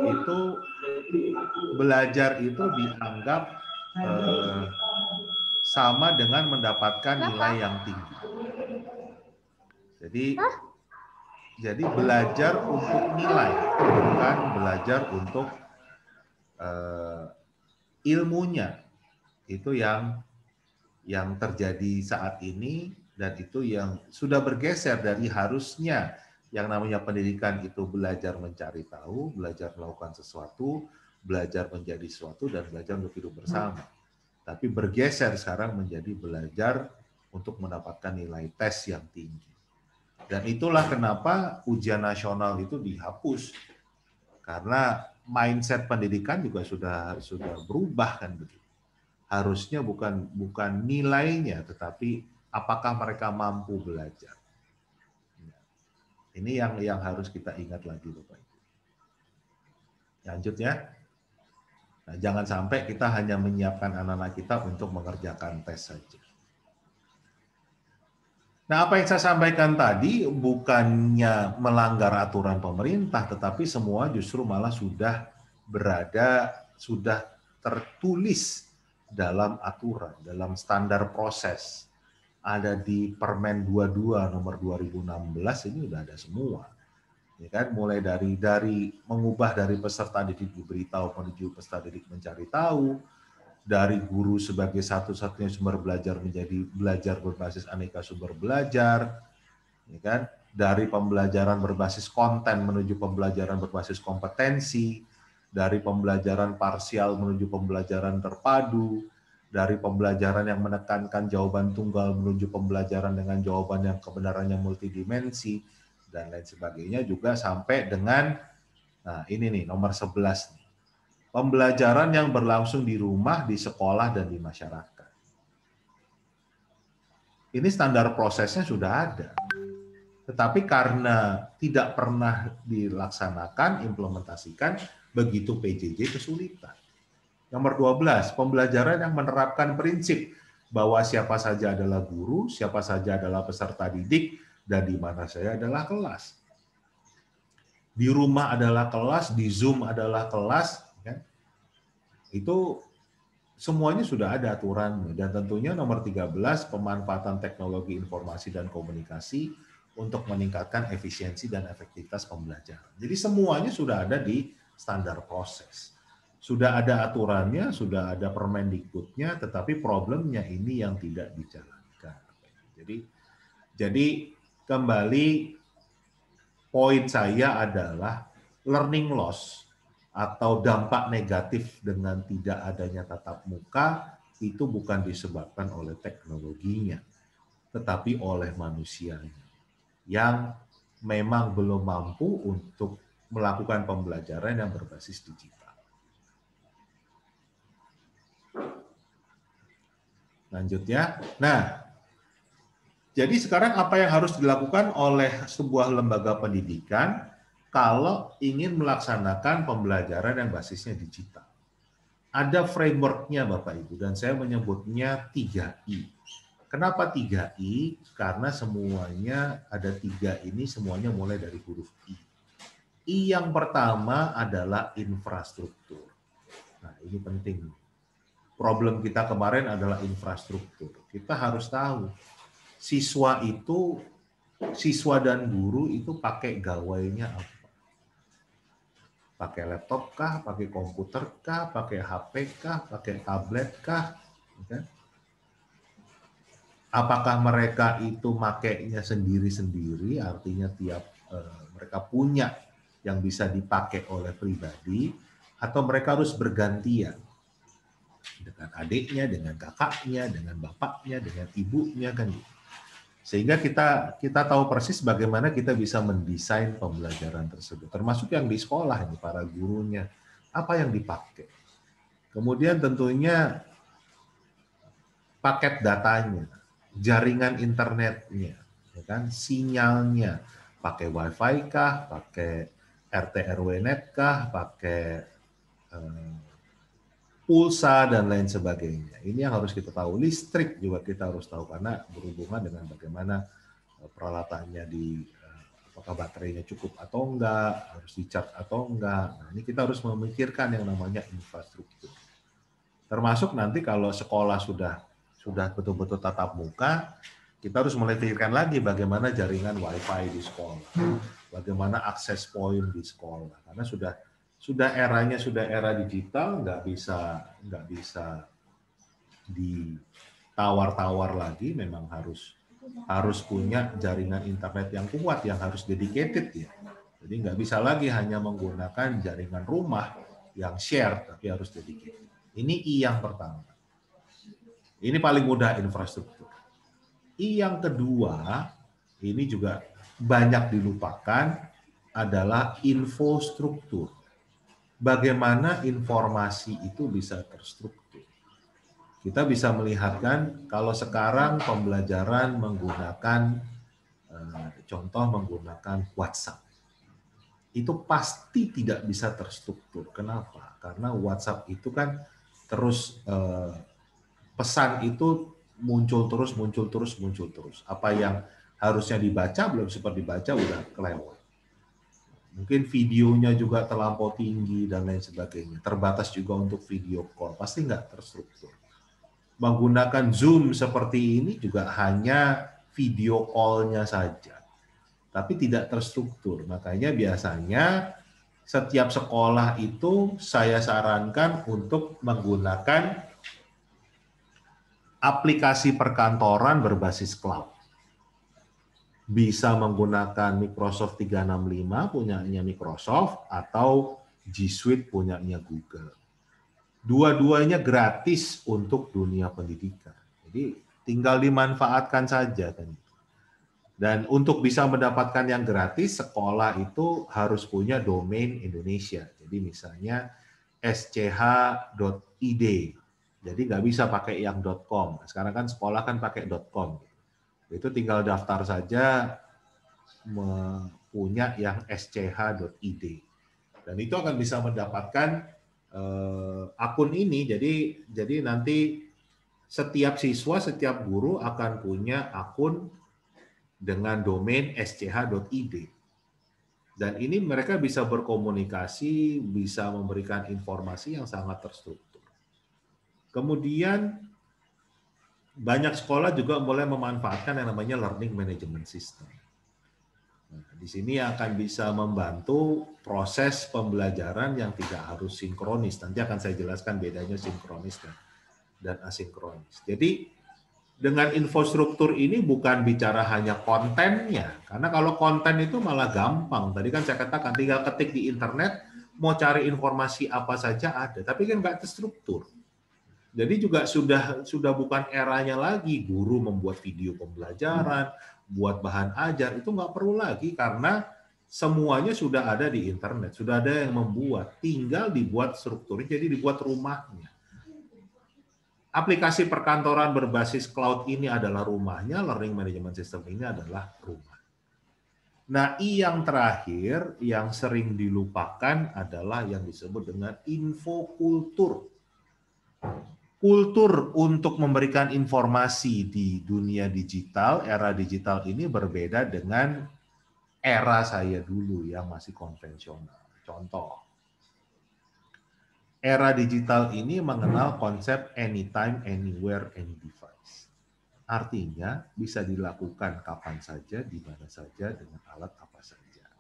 itu belajar itu dianggap sama dengan mendapatkan nilai yang tinggi. Jadi belajar untuk nilai, bukan belajar untuk ilmunya. Itu yang terjadi saat ini, dan itu yang sudah bergeser dari harusnya yang namanya pendidikan itu belajar mencari tahu, belajar melakukan sesuatu, belajar menjadi sesuatu, dan belajar untuk hidup bersama. Tapi bergeser sekarang menjadi belajar untuk mendapatkan nilai tes yang tinggi. Dan itulah kenapa ujian nasional itu dihapus. Karena mindset pendidikan juga sudah berubah kan begitu. Harusnya bukan nilainya, tetapi apakah mereka mampu belajar. Ini yang harus kita ingat lagi, Bapak Ibu. Lanjut ya. Nah, jangan sampai kita hanya menyiapkan anak-anak kita untuk mengerjakan tes saja. Nah, apa yang saya sampaikan tadi bukannya melanggar aturan pemerintah, tetapi semua justru malah sudah tertulis dalam aturan, dalam standar proses. Ada di Permen 22 nomor 2016, ini udah ada semua. Ya kan, mulai dari mengubah dari peserta didik diberitahu menuju peserta didik mencari tahu, dari guru sebagai satu-satunya sumber belajar menjadi belajar berbasis aneka sumber belajar, ya kan? Dari pembelajaran berbasis konten menuju pembelajaran berbasis kompetensi, dari pembelajaran parsial menuju pembelajaran terpadu, dari pembelajaran yang menekankan jawaban tunggal menuju pembelajaran dengan jawaban yang kebenarannya multidimensi, dan lain sebagainya, juga sampai dengan, nah ini nih nomor 11 nih. Pembelajaran yang berlangsung di rumah, di sekolah, dan di masyarakat. Ini standar prosesnya sudah ada. Tetapi karena tidak pernah dilaksanakan, implementasikan, begitu PJJ kesulitan. Nomor 12, pembelajaran yang menerapkan prinsip bahwa siapa saja adalah guru, siapa saja adalah peserta didik, dan di mana saya adalah kelas. Di rumah adalah kelas, di Zoom adalah kelas, itu semuanya sudah ada aturan. Dan tentunya nomor 13, pemanfaatan teknologi informasi dan komunikasi untuk meningkatkan efisiensi dan efektivitas pembelajaran. Jadi semuanya sudah ada di standar proses. Sudah ada aturannya, sudah ada Permendikbudnya, tetapi problemnya ini yang tidak dijalankan. Jadi kembali poin saya adalah learning loss atau dampak negatif dengan tidak adanya tatap muka itu bukan disebabkan oleh teknologinya, tetapi oleh manusianya yang memang belum mampu untuk melakukan pembelajaran yang berbasis digital. Lanjut ya. Nah, jadi sekarang apa yang harus dilakukan oleh sebuah lembaga pendidikan kalau ingin melaksanakan pembelajaran yang basisnya digital? Ada framework-nya Bapak Ibu, dan saya menyebutnya 3I. Kenapa 3I? Karena semuanya ada 3 ini, semuanya mulai dari huruf I. I yang pertama adalah infrastruktur. Nah, ini penting. Problem kita kemarin adalah infrastruktur. Kita harus tahu, siswa dan guru itu pakai gawainya apa? Pakai laptop kah, pakai komputer kah, pakai HP kah, pakai tablet kah? Apakah mereka itu makainya sendiri-sendiri, artinya mereka punya yang bisa dipakai oleh pribadi, atau mereka harus bergantian dengan adiknya, dengan kakaknya, dengan bapaknya, dengan ibunya kan? Sehingga kita tahu persis bagaimana kita bisa mendesain pembelajaran tersebut, termasuk yang di sekolah ini, para gurunya, apa yang dipakai. Kemudian tentunya paket datanya, jaringan internetnya, ya kan, sinyalnya, pakai WiFi kah, pakai RT RW net kah, pakai pulsa dan lain sebagainya. Ini yang harus kita tahu. Listrik juga kita harus tahu karena berhubungan dengan bagaimana peralatannya apakah baterainya cukup atau enggak, harus di-charge atau enggak. Nah, ini kita harus memikirkan yang namanya infrastruktur. Termasuk nanti kalau sekolah sudah betul-betul tatap muka, kita harus mulai pikirkan lagi bagaimana jaringan WiFi di sekolah, bagaimana akses point di sekolah, karena sudah era digital, nggak bisa ditawar-tawar lagi, memang harus punya jaringan internet yang kuat, yang harus dedicated ya. Jadi nggak bisa lagi hanya menggunakan jaringan rumah yang share, tapi harus dedicated. Ini I yang pertama. Ini paling mudah infrastruktur. I yang kedua, ini juga banyak dilupakan, adalah infostruktur. Bagaimana informasi itu bisa terstruktur. Kita bisa melihatkan kalau sekarang pembelajaran menggunakan, contoh menggunakan WhatsApp. Itu pasti tidak bisa terstruktur. Kenapa? Karena WhatsApp itu kan terus pesan itu muncul terus. Apa yang harusnya dibaca belum sempat dibaca udah kelewat. Mungkin videonya juga terlampau tinggi dan lain sebagainya. Terbatas juga untuk video call, pasti nggak terstruktur. Menggunakan Zoom seperti ini juga hanya video call-nya saja, tapi tidak terstruktur. Makanya biasanya setiap sekolah itu saya sarankan untuk menggunakan aplikasi perkantoran berbasis cloud. Bisa menggunakan Microsoft 365 punyanya Microsoft atau G Suite punyanya Google. Dua-duanya gratis untuk dunia pendidikan. Jadi tinggal dimanfaatkan saja kan. Dan untuk bisa mendapatkan yang gratis, sekolah itu harus punya domain Indonesia. Jadi misalnya sch.id. Jadi nggak bisa pakai yang .com. Sekarang kan sekolah kan pakai .com. Itu tinggal daftar saja punya yang sch.id. Dan itu akan bisa mendapatkan akun ini. Jadi nanti setiap siswa, setiap guru akan punya akun dengan domain sch.id. Dan ini mereka bisa berkomunikasi, bisa memberikan informasi yang sangat terstruktur. Kemudian banyak sekolah juga mulai memanfaatkan yang namanya learning management system. Nah, di sini akan bisa membantu proses pembelajaran yang tidak harus sinkronis. Nanti akan saya jelaskan bedanya sinkronis dan asinkronis. Jadi dengan infrastruktur ini bukan bicara hanya kontennya, karena kalau konten itu malah gampang. Tadi kan saya katakan tinggal ketik di internet, mau cari informasi apa saja ada, tapi kan nggak terstruktur. Jadi juga sudah bukan eranya lagi guru membuat video pembelajaran, buat bahan ajar, itu nggak perlu lagi karena semuanya sudah ada di internet, sudah ada yang membuat, tinggal dibuat strukturnya, jadi dibuat rumahnya. Aplikasi perkantoran berbasis cloud ini adalah rumahnya, learning management system ini adalah rumah. Nah, I yang terakhir yang sering dilupakan adalah yang disebut dengan infokultur. Kultur untuk memberikan informasi di dunia digital, era digital ini berbeda dengan era saya dulu yang masih konvensional. Contoh, era digital ini mengenal konsep anytime, anywhere, any device. Artinya bisa dilakukan kapan saja, di mana saja, dengan alat apa saja.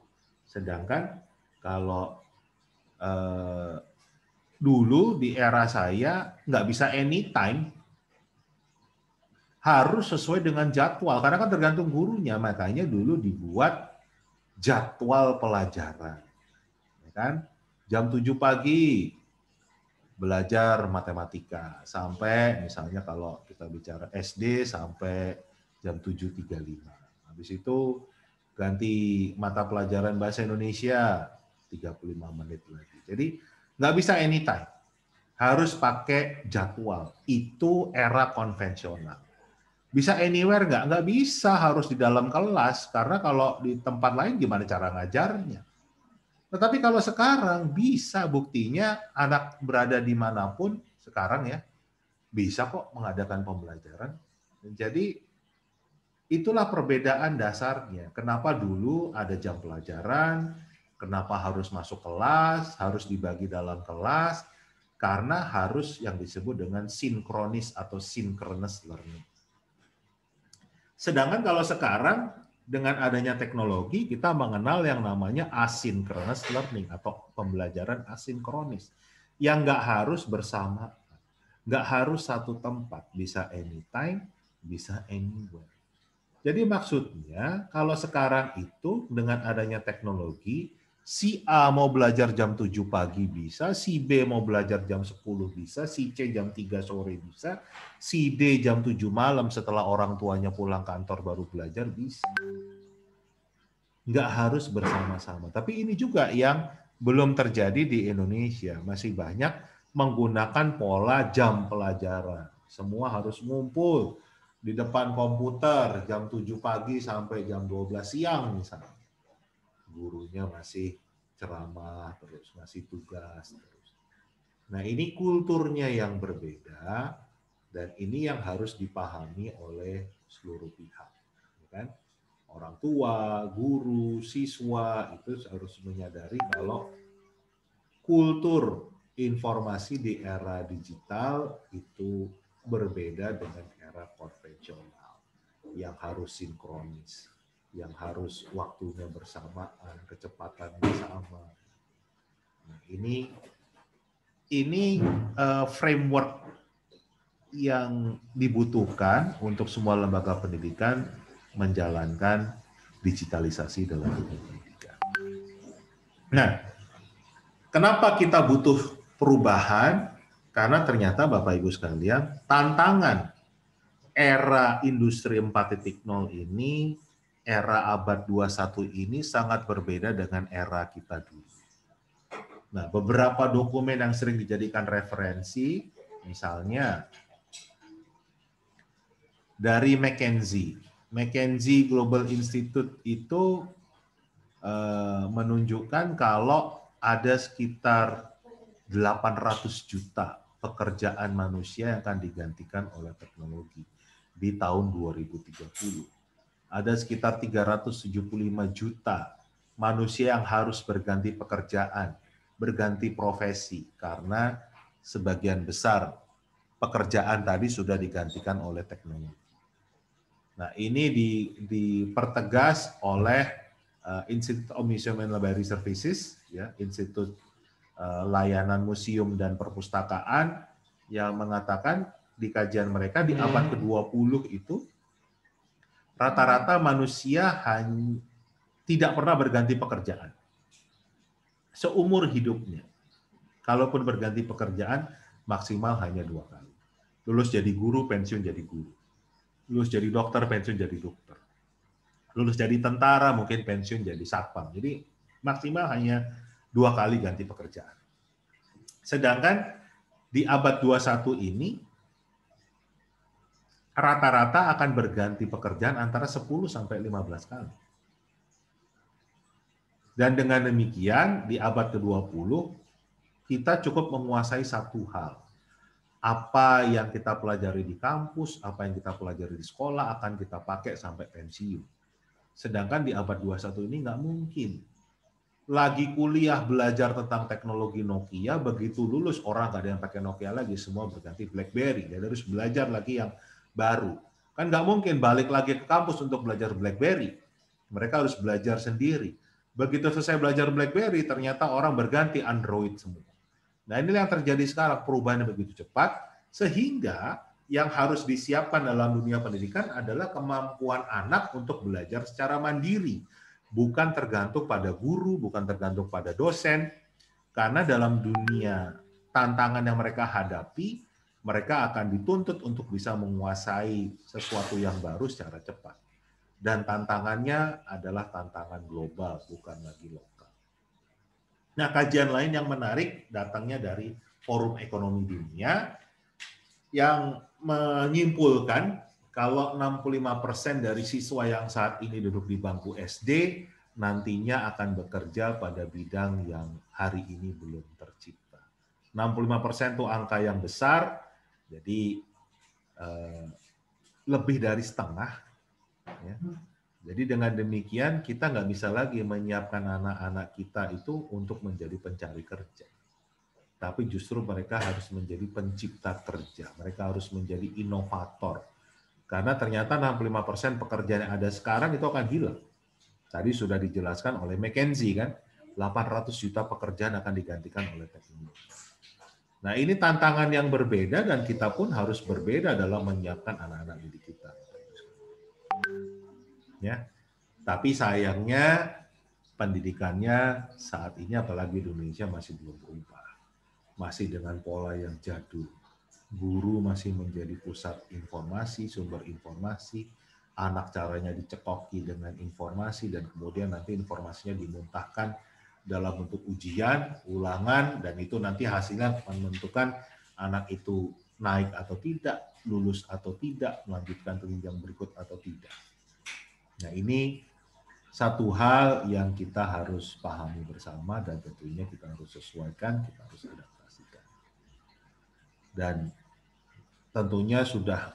Sedangkan kalau dulu di era saya nggak bisa anytime, harus sesuai dengan jadwal karena kan tergantung gurunya, makanya dulu dibuat jadwal pelajaran, ya kan? Jam 7 pagi belajar matematika sampai misalnya kalau kita bicara SD sampai jam 7.35. Habis itu ganti mata pelajaran bahasa Indonesia 35 menit lagi. Jadi nggak bisa anytime, harus pakai jadwal. Itu era konvensional. Bisa anywhere nggak bisa, harus di dalam kelas. Karena kalau di tempat lain gimana cara ngajarnya. Tetapi kalau sekarang bisa, buktinya anak berada dimanapun, sekarang ya bisa kok mengadakan pembelajaran. Jadi itulah perbedaan dasarnya. Kenapa dulu ada jam pelajaran, kenapa harus masuk kelas, harus dibagi dalam kelas, karena harus yang disebut dengan sinkronis atau synchronous learning. Sedangkan kalau sekarang dengan adanya teknologi kita mengenal yang namanya asynchronous learning atau pembelajaran asinkronis yang nggak harus bersama, nggak harus satu tempat, bisa anytime, bisa anywhere. Jadi maksudnya kalau sekarang itu dengan adanya teknologi, si A mau belajar jam 7 pagi bisa, si B mau belajar jam 10 bisa, si C jam 3 sore bisa, si D jam 7 malam setelah orang tuanya pulang kantor baru belajar bisa. Nggak harus bersama-sama. Tapi ini juga yang belum terjadi di Indonesia. Masih banyak menggunakan pola jam pelajaran. Semua harus ngumpul di depan komputer jam 7 pagi sampai jam 12 siang misalnya. Gurunya masih ceramah terus, masih tugas terus. Nah, ini kulturnya yang berbeda dan ini yang harus dipahami oleh seluruh pihak, kan? Orang tua, guru, siswa itu harus menyadari kalau kultur informasi di era digital itu berbeda dengan era konvensional yang harus sinkronis, yang harus waktunya bersamaan, kecepatannya sama. Nah, ini framework yang dibutuhkan untuk semua lembaga pendidikan menjalankan digitalisasi dalam dunia pendidikan. Nah, kenapa kita butuh perubahan? Karena ternyata Bapak Ibu sekalian, tantangan era industri 4.0 ini, era abad 21 ini sangat berbeda dengan era kita dulu. Nah, beberapa dokumen yang sering dijadikan referensi, misalnya dari McKinsey. McKinsey Global Institute itu menunjukkan kalau ada sekitar 800 juta pekerjaan manusia yang akan digantikan oleh teknologi di tahun 2030. Ada sekitar 375 juta manusia yang harus berganti pekerjaan, berganti profesi, karena sebagian besar pekerjaan tadi sudah digantikan oleh teknologi. Nah, ini dipertegas oleh Institute of Museum and Library Services, ya, Institut Layanan Museum dan Perpustakaan, yang mengatakan di kajian mereka di abad ke-20 itu rata-rata manusia tidak pernah berganti pekerjaan seumur hidupnya. Kalaupun berganti pekerjaan maksimal hanya 2 kali. Lulus jadi guru, pensiun jadi guru. Lulus jadi dokter, pensiun jadi dokter. Lulus jadi tentara, mungkin pensiun jadi satpam. Jadi maksimal hanya 2 kali ganti pekerjaan. Sedangkan di abad 21 ini, rata-rata akan berganti pekerjaan antara 10 sampai 15 kali. Dan dengan demikian, di abad ke-20, kita cukup menguasai satu hal. Apa yang kita pelajari di kampus, apa yang kita pelajari di sekolah, akan kita pakai sampai pensiun. Sedangkan di abad 21 ini nggak mungkin. Lagi kuliah belajar tentang teknologi Nokia, begitu lulus orang nggak ada yang pakai Nokia lagi, semua berganti BlackBerry. Dan harus belajar lagi yang baru. Kan nggak mungkin balik lagi ke kampus untuk belajar BlackBerry. Mereka harus belajar sendiri. Begitu selesai belajar BlackBerry, ternyata orang berganti Android semua. Nah, inilah yang terjadi sekarang, perubahannya begitu cepat, sehingga yang harus disiapkan dalam dunia pendidikan adalah kemampuan anak untuk belajar secara mandiri. Bukan tergantung pada guru, bukan tergantung pada dosen, karena dalam dunia tantangan yang mereka hadapi, mereka akan dituntut untuk bisa menguasai sesuatu yang baru secara cepat. Dan tantangannya adalah tantangan global, bukan lagi lokal. Nah, kajian lain yang menarik datangnya dari Forum Ekonomi Dunia yang menyimpulkan kalau 65% dari siswa yang saat ini duduk di bangku SD nantinya akan bekerja pada bidang yang hari ini belum tercipta. 65% itu angka yang besar, jadi lebih dari setengah. Ya. Jadi dengan demikian kita nggak bisa lagi menyiapkan anak-anak kita itu untuk menjadi pencari kerja. Tapi justru mereka harus menjadi pencipta kerja, mereka harus menjadi inovator. Karena ternyata 65% pekerjaan yang ada sekarang itu akan hilang. Tadi sudah dijelaskan oleh McKinsey kan, 800 juta pekerjaan akan digantikan oleh teknologi. Nah ini tantangan yang berbeda dan kita pun harus berbeda dalam menyiapkan anak-anak didik kita. Ya, tapi sayangnya pendidikannya saat ini apalagi di Indonesia masih belum berubah, masih dengan pola yang jadul. Guru masih menjadi pusat informasi, sumber informasi, anak caranya dicekoki dengan informasi dan kemudian nanti informasinya dimuntahkan dalam bentuk ujian, ulangan, dan itu nanti hasilnya menentukan anak itu naik atau tidak, lulus atau tidak, melanjutkan ke jenjang berikut atau tidak. Nah ini satu hal yang kita harus pahami bersama dan tentunya kita harus sesuaikan, kita harus adaptasikan. Dan tentunya sudah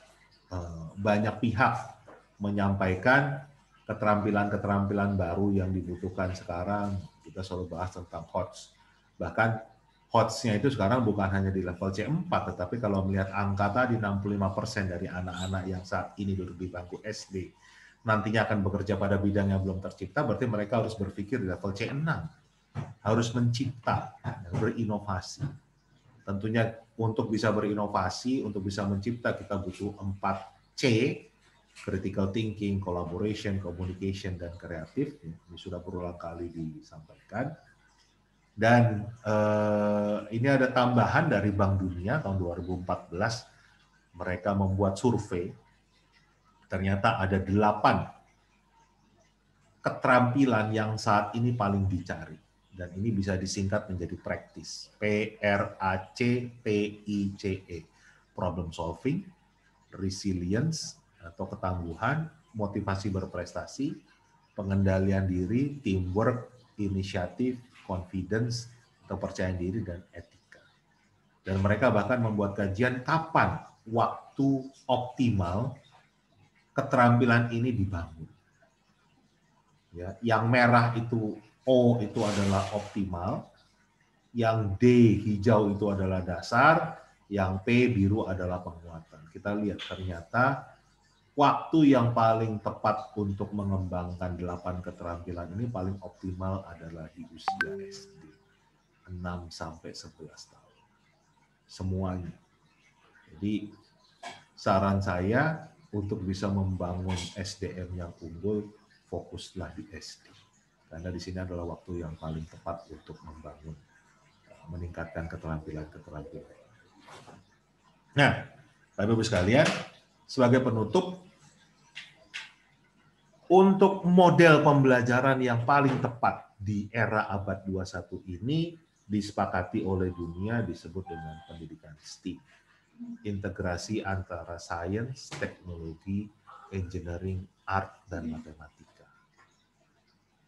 banyak pihak menyampaikan keterampilan-keterampilan baru yang dibutuhkan sekarang. Kita selalu bahas tentang HOTS. Bahkan HOTS-nya itu sekarang bukan hanya di level C4, tetapi kalau melihat angka tadi 65% dari anak-anak yang saat ini duduk di bangku SD, nantinya akan bekerja pada bidang yang belum tercipta, berarti mereka harus berpikir di level C6. Harus mencipta, berinovasi. Tentunya untuk bisa berinovasi, untuk bisa mencipta, kita butuh 4C, critical thinking, collaboration, communication, dan kreatif. Ini sudah berulang kali disampaikan. Dan ini ada tambahan dari Bank Dunia tahun 2014, mereka membuat survei, ternyata ada 8 keterampilan yang saat ini paling dicari. Dan ini bisa disingkat menjadi practice. PRACTICE. Problem solving, resilience atau ketangguhan, motivasi berprestasi, pengendalian diri, teamwork, inisiatif, confidence, kepercayaan diri, dan etika. Dan mereka bahkan membuat kajian kapan waktu optimal keterampilan ini dibangun. Ya, yang merah itu O itu adalah optimal, yang D hijau itu adalah dasar, yang P biru adalah penguatan. Kita lihat ternyata waktu yang paling tepat untuk mengembangkan 8 keterampilan ini paling optimal adalah di usia SD, 6 sampai 11 tahun. Semuanya. Jadi saran saya untuk bisa membangun SDM yang unggul, fokuslah di SD. Karena di sini adalah waktu yang paling tepat untuk membangun, meningkatkan keterampilan-keterampilan. Nah, Bapak Ibu sekalian, sebagai penutup, untuk model pembelajaran yang paling tepat di era abad 21 ini disepakati oleh dunia disebut dengan pendidikan STEAM. Integrasi antara sains, teknologi, engineering, art, dan matematika.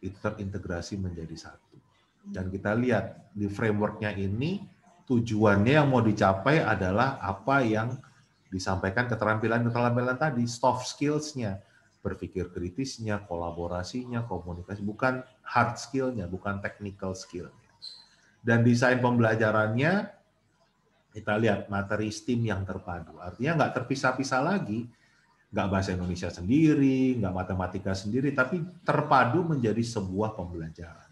Itu terintegrasi menjadi satu. Dan kita lihat di framework-nya ini tujuannya yang mau dicapai adalah apa yang disampaikan keterampilan-keterampilan tadi, soft skills-nya, berpikir kritisnya, kolaborasinya, komunikasi, bukan hard skill-nya, bukan technical skill-nya. Dan desain pembelajarannya kita lihat materi STEAM yang terpadu, artinya nggak terpisah-pisah lagi. Nggak bahasa Indonesia sendiri, nggak matematika sendiri, tapi terpadu menjadi sebuah pembelajaran.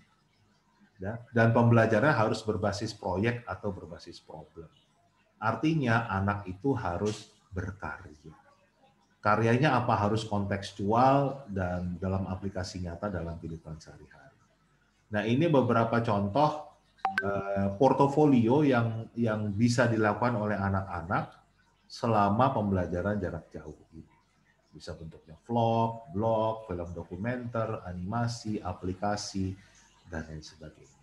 Dan pembelajaran harus berbasis proyek atau berbasis problem. Artinya anak itu harus berkarya. Karyanya apa? Harus kontekstual dan dalam aplikasi nyata dalam kehidupan sehari-hari. Nah ini beberapa contoh portofolio yang bisa dilakukan oleh anak-anak selama pembelajaran jarak jauh ini. Bisa bentuknya vlog, blog, film dokumenter, animasi, aplikasi, dan lain sebagainya.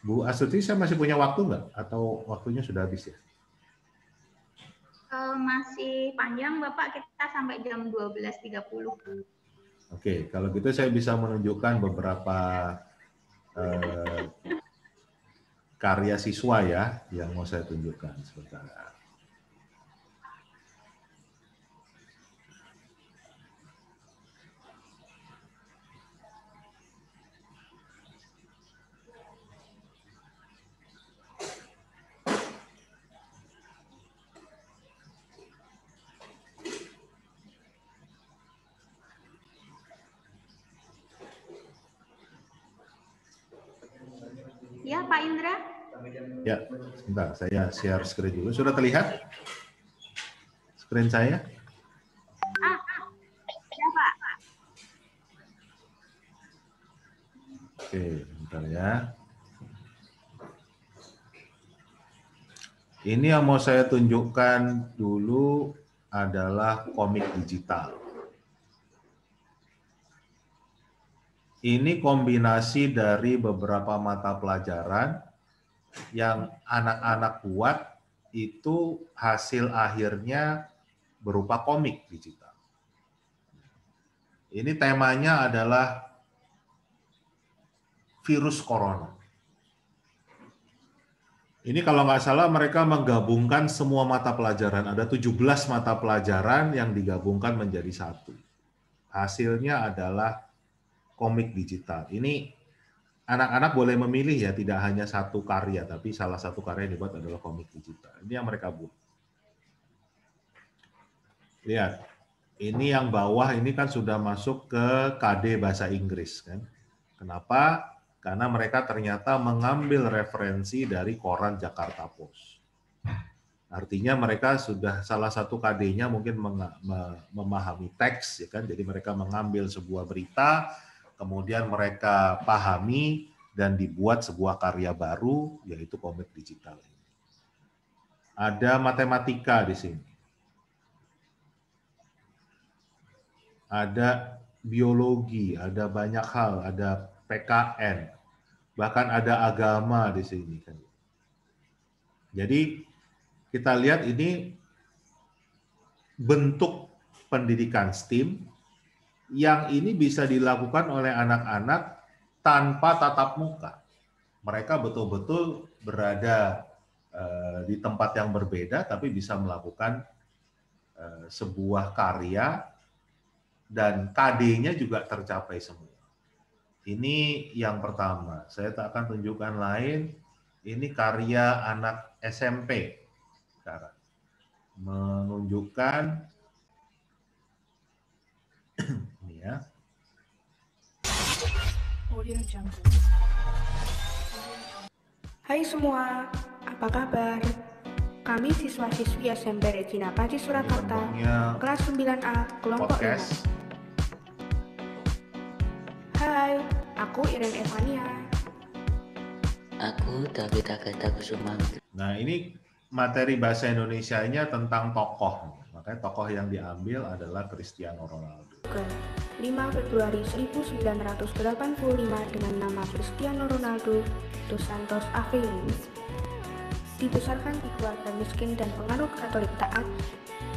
Bu Astuti, saya masih punya waktu nggak? Atau waktunya sudah habis ya? Masih panjang, Bapak. Kita sampai jam 12.30. Oke, kalau gitu saya bisa menunjukkan beberapa karya siswa ya yang mau saya tunjukkan sebentar. Ya, Pak Indra. Ya, sebentar, saya share screen dulu. Sudah terlihat screen saya? Ya, Pak. Oke, bentar ya. Ini yang mau saya tunjukkan dulu adalah komik digital. Ini kombinasi dari beberapa mata pelajaran yang anak-anak buat, itu hasil akhirnya berupa komik digital. Ini temanya adalah virus corona. Ini kalau nggak salah mereka menggabungkan semua mata pelajaran. Ada 17 mata pelajaran yang digabungkan menjadi satu. Hasilnya adalah komik digital. Ini anak-anak boleh memilih ya, tidak hanya satu karya, tapi salah satu karya yang dibuat adalah komik digital. Ini yang mereka buat. Lihat, ini yang bawah ini kan sudah masuk ke KD bahasa Inggris kan. Kenapa? Karena mereka ternyata mengambil referensi dari koran Jakarta Post. Artinya mereka sudah salah satu KD-nya mungkin memahami teks, ya kan? Jadi mereka mengambil sebuah berita, kemudian mereka pahami dan dibuat sebuah karya baru, yaitu komik digital. Ada matematika di sini. Ada biologi, ada banyak hal, ada PKN, bahkan ada agama di sini. Jadi kita lihat ini bentuk pendidikan STEAM yang ini bisa dilakukan oleh anak-anak tanpa tatap muka. Mereka betul-betul berada di tempat yang berbeda, tapi bisa melakukan sebuah karya dan KD-nya juga tercapai semua. Ini yang pertama. Saya tak akan tunjukkan lain. Ini karya anak SMP. Sekarang menunjukkan ini ya. Hai semua, apa kabar? Kami siswa-siswi SMP Regina Pati Surakarta, kelas 9A, kelompok 5. Hai, aku Iren Evania. Aku David Agatha Kusuma. Nah, ini materi bahasa Indonesianya tentang tokoh. Makanya tokoh yang diambil adalah Cristiano Ronaldo. 5 Februari 1985 dengan nama Cristiano Ronaldo dos Santos Aveiro. Dibesarkan di keluarga miskin dan penganut Katolik taat,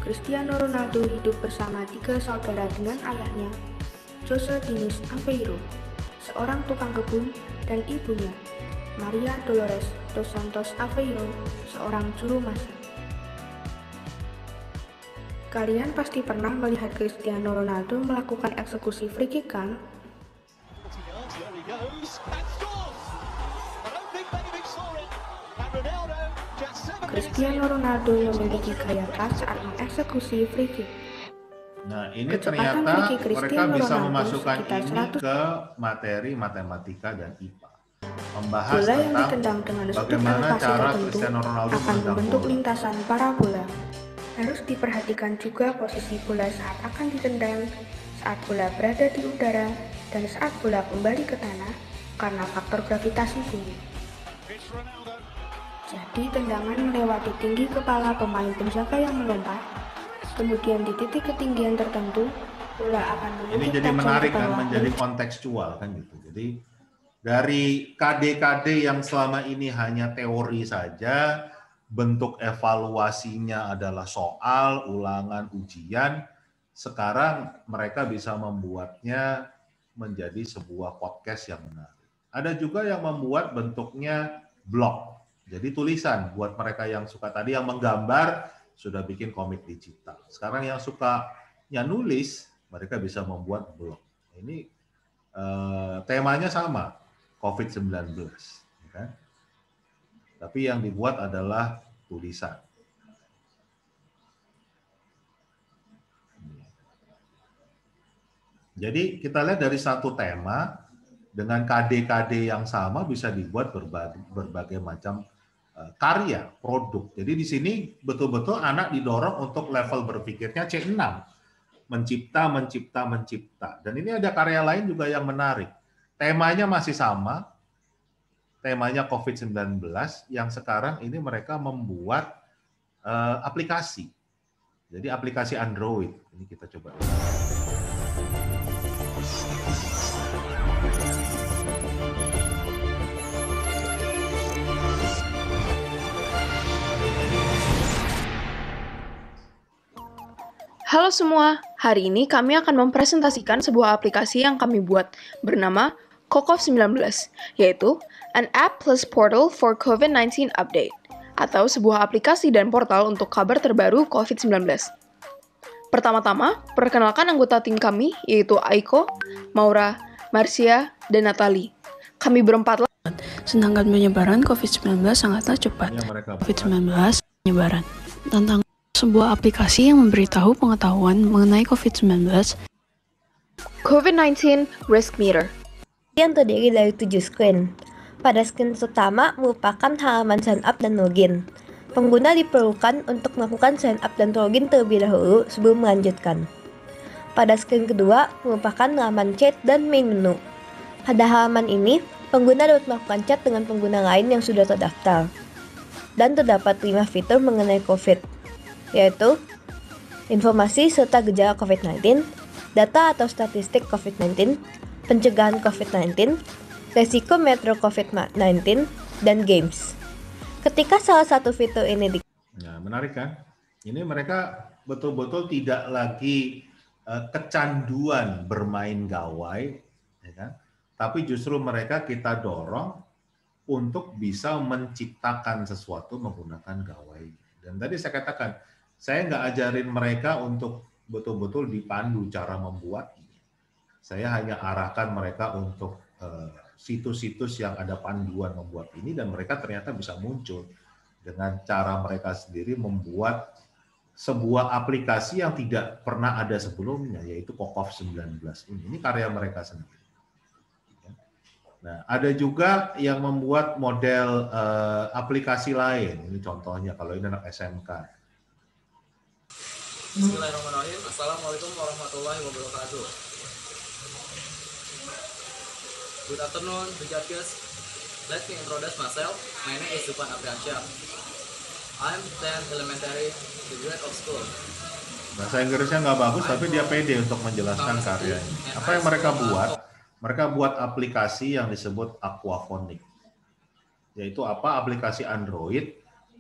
Cristiano Ronaldo hidup bersama 3 saudara dengan ayahnya, Jose Diniz Aveiro, seorang tukang kebun, dan ibunya, Maria Dolores dos Santos Aveiro, seorang juru masak. Kalian pasti pernah melihat Cristiano Ronaldo melakukan eksekusi free kick kan? Cristiano Ronaldo memiliki gaya pas saat mengeksekusi free kick. Nah, ini ternyata mereka bisa memasukkan ini ke materi matematika dan IPA. Membahas tentang bagaimana cara Cristiano Ronaldo akan membentuk lintasan parabola. Harus diperhatikan juga posisi bola saat akan ditendang, saat bola berada di udara, dan saat bola kembali ke tanah karena faktor gravitasi bumi. Jadi tendangan melewati tinggi kepala pemain penjaga yang melompat, kemudian di titik ketinggian tertentu, bola akan menukik. Ini jadi menarik kan, menjadi kontekstual kan gitu. Jadi dari KD-KD yang selama ini hanya teori saja, bentuk evaluasinya adalah soal, ulangan, ujian. Sekarang mereka bisa membuatnya menjadi sebuah podcast yang menarik. Ada juga yang membuat bentuknya blog. Jadi tulisan buat mereka yang suka tadi yang menggambar sudah bikin komik digital. Sekarang yang sukanya nulis mereka bisa membuat blog. Ini temanya sama, COVID-19. Kan? Tapi yang dibuat adalah tulisan. Jadi kita lihat dari satu tema dengan KD-KD yang sama bisa dibuat berbagai macam karya, produk. Jadi di sini betul-betul anak didorong untuk level berpikirnya C6. Mencipta. Dan ini ada karya lain juga yang menarik. Temanya masih sama, temanya COVID-19, yang sekarang ini mereka membuat aplikasi. Jadi aplikasi Android. Ini kita coba. Halo semua, hari ini kami akan mempresentasikan sebuah aplikasi yang kami buat bernama COVID-19, yaitu an app plus portal for COVID-19 update, atau sebuah aplikasi dan portal untuk kabar terbaru COVID-19. Pertama-tama, perkenalkan anggota tim kami, yaitu Aiko, Maura, Marcia, dan Natali. Kami berempat. Sedangkan penyebaran COVID-19 sangatlah cepat. COVID-19 penyebaran tentang sebuah aplikasi yang memberitahu pengetahuan mengenai COVID-19. COVID-19 Risk Meter yang terdiri dari 7 screen. Pada screen pertama merupakan halaman sign up dan login. Pengguna diperlukan untuk melakukan sign up dan login terlebih dahulu sebelum melanjutkan. Pada screen kedua merupakan halaman chat dan main menu. Pada halaman ini, pengguna dapat melakukan chat dengan pengguna lain yang sudah terdaftar. Dan terdapat 5 fitur mengenai COVID, yaitu informasi serta gejala COVID-19, data atau statistik COVID-19, pencegahan COVID-19, resiko metro COVID-19, dan games. Ketika salah satu fitur ini Nah, menarik kan? Ini mereka betul-betul tidak lagi kecanduan bermain gawai, ya kan? Tapi justru mereka kita dorong untuk bisa menciptakan sesuatu menggunakan gawai. Dan tadi saya katakan, saya nggak ajarin mereka untuk betul-betul dipandu cara membuat. Saya hanya arahkan mereka untuk situs-situs yang ada panduan membuat ini, dan mereka ternyata bisa muncul dengan cara mereka sendiri membuat sebuah aplikasi yang tidak pernah ada sebelumnya, yaitu COVID-19 ini. Ini karya mereka sendiri. Nah, ada juga yang membuat model aplikasi lain. Ini contohnya kalau ini anak SMK. Bismillahirrahmanirrahim. Assalamualaikum warahmatullahi wabarakatuh. Good afternoon, Judges. Let me introduce myself. My name is Supan Apriansyah. I'm 10 elementary grade of school. Bahasa Inggrisnya nggak bagus, tapi dia pede untuk menjelaskan karyanya. Apa yang mereka buat? Mereka buat aplikasi yang disebut aquaponik. Yaitu apa? Aplikasi Android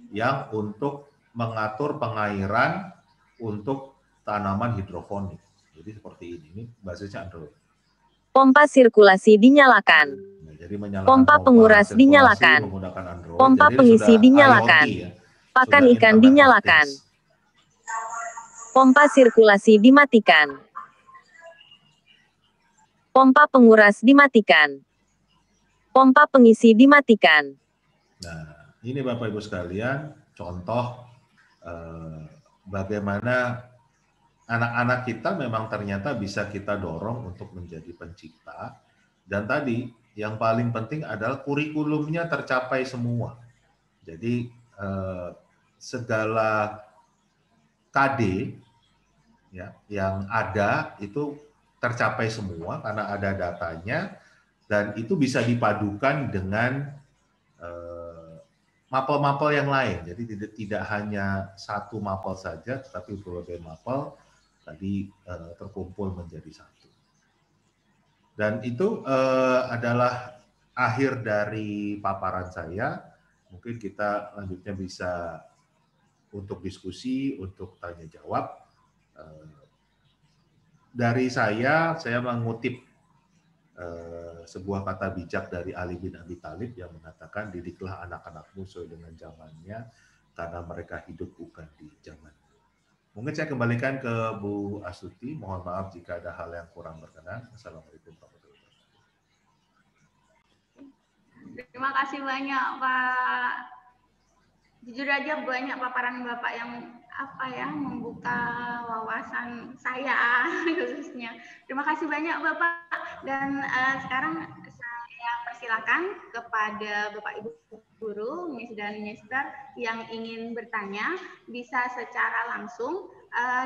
yang untuk mengatur pengairan untuk tanaman hidroponik. Jadi seperti ini. Ini basisnya Android. Pompa sirkulasi dinyalakan. Nah, jadi menyalakan pompa penguras dinyalakan. Android. Pompa jadi pengisi dinyalakan. IoT, ya. Pakan ikan dinyalakan. Pompa sirkulasi dimatikan. Pompa penguras dimatikan. Pompa pengisi dimatikan. Nah, ini Bapak Ibu sekalian, contoh bagaimana anak-anak kita memang ternyata bisa kita dorong untuk menjadi pencipta. Dan tadi yang paling penting adalah kurikulumnya tercapai semua. Jadi segala KD ya, yang ada itu tercapai semua karena ada datanya, dan itu bisa dipadukan dengan mapel-mapel yang lain. Jadi tidak hanya satu mapel saja, tetapi berbagai mapel tadi terkumpul menjadi satu. Dan itu adalah akhir dari paparan saya. Mungkin kita lanjutnya bisa untuk diskusi, untuk tanya jawab. Dari saya mengutip sebuah kata bijak dari Ali bin Abi Thalib yang mengatakan didiklah anak-anakmu sesuai dengan zamannya karena mereka hidup bukan di zaman. Mungkin saya kembalikan ke Bu Astuti. Mohon maaf jika ada hal yang kurang berkenan. Assalamualaikum warahmatullahi wabarakatuh. Terima kasih banyak Pak. Jujur aja banyak paparan Bapak yang membuka wawasan saya khususnya. Terima kasih banyak Bapak. Dan sekarang saya persilakan kepada Bapak Ibu guru, Miss dan Mister yang ingin bertanya bisa secara langsung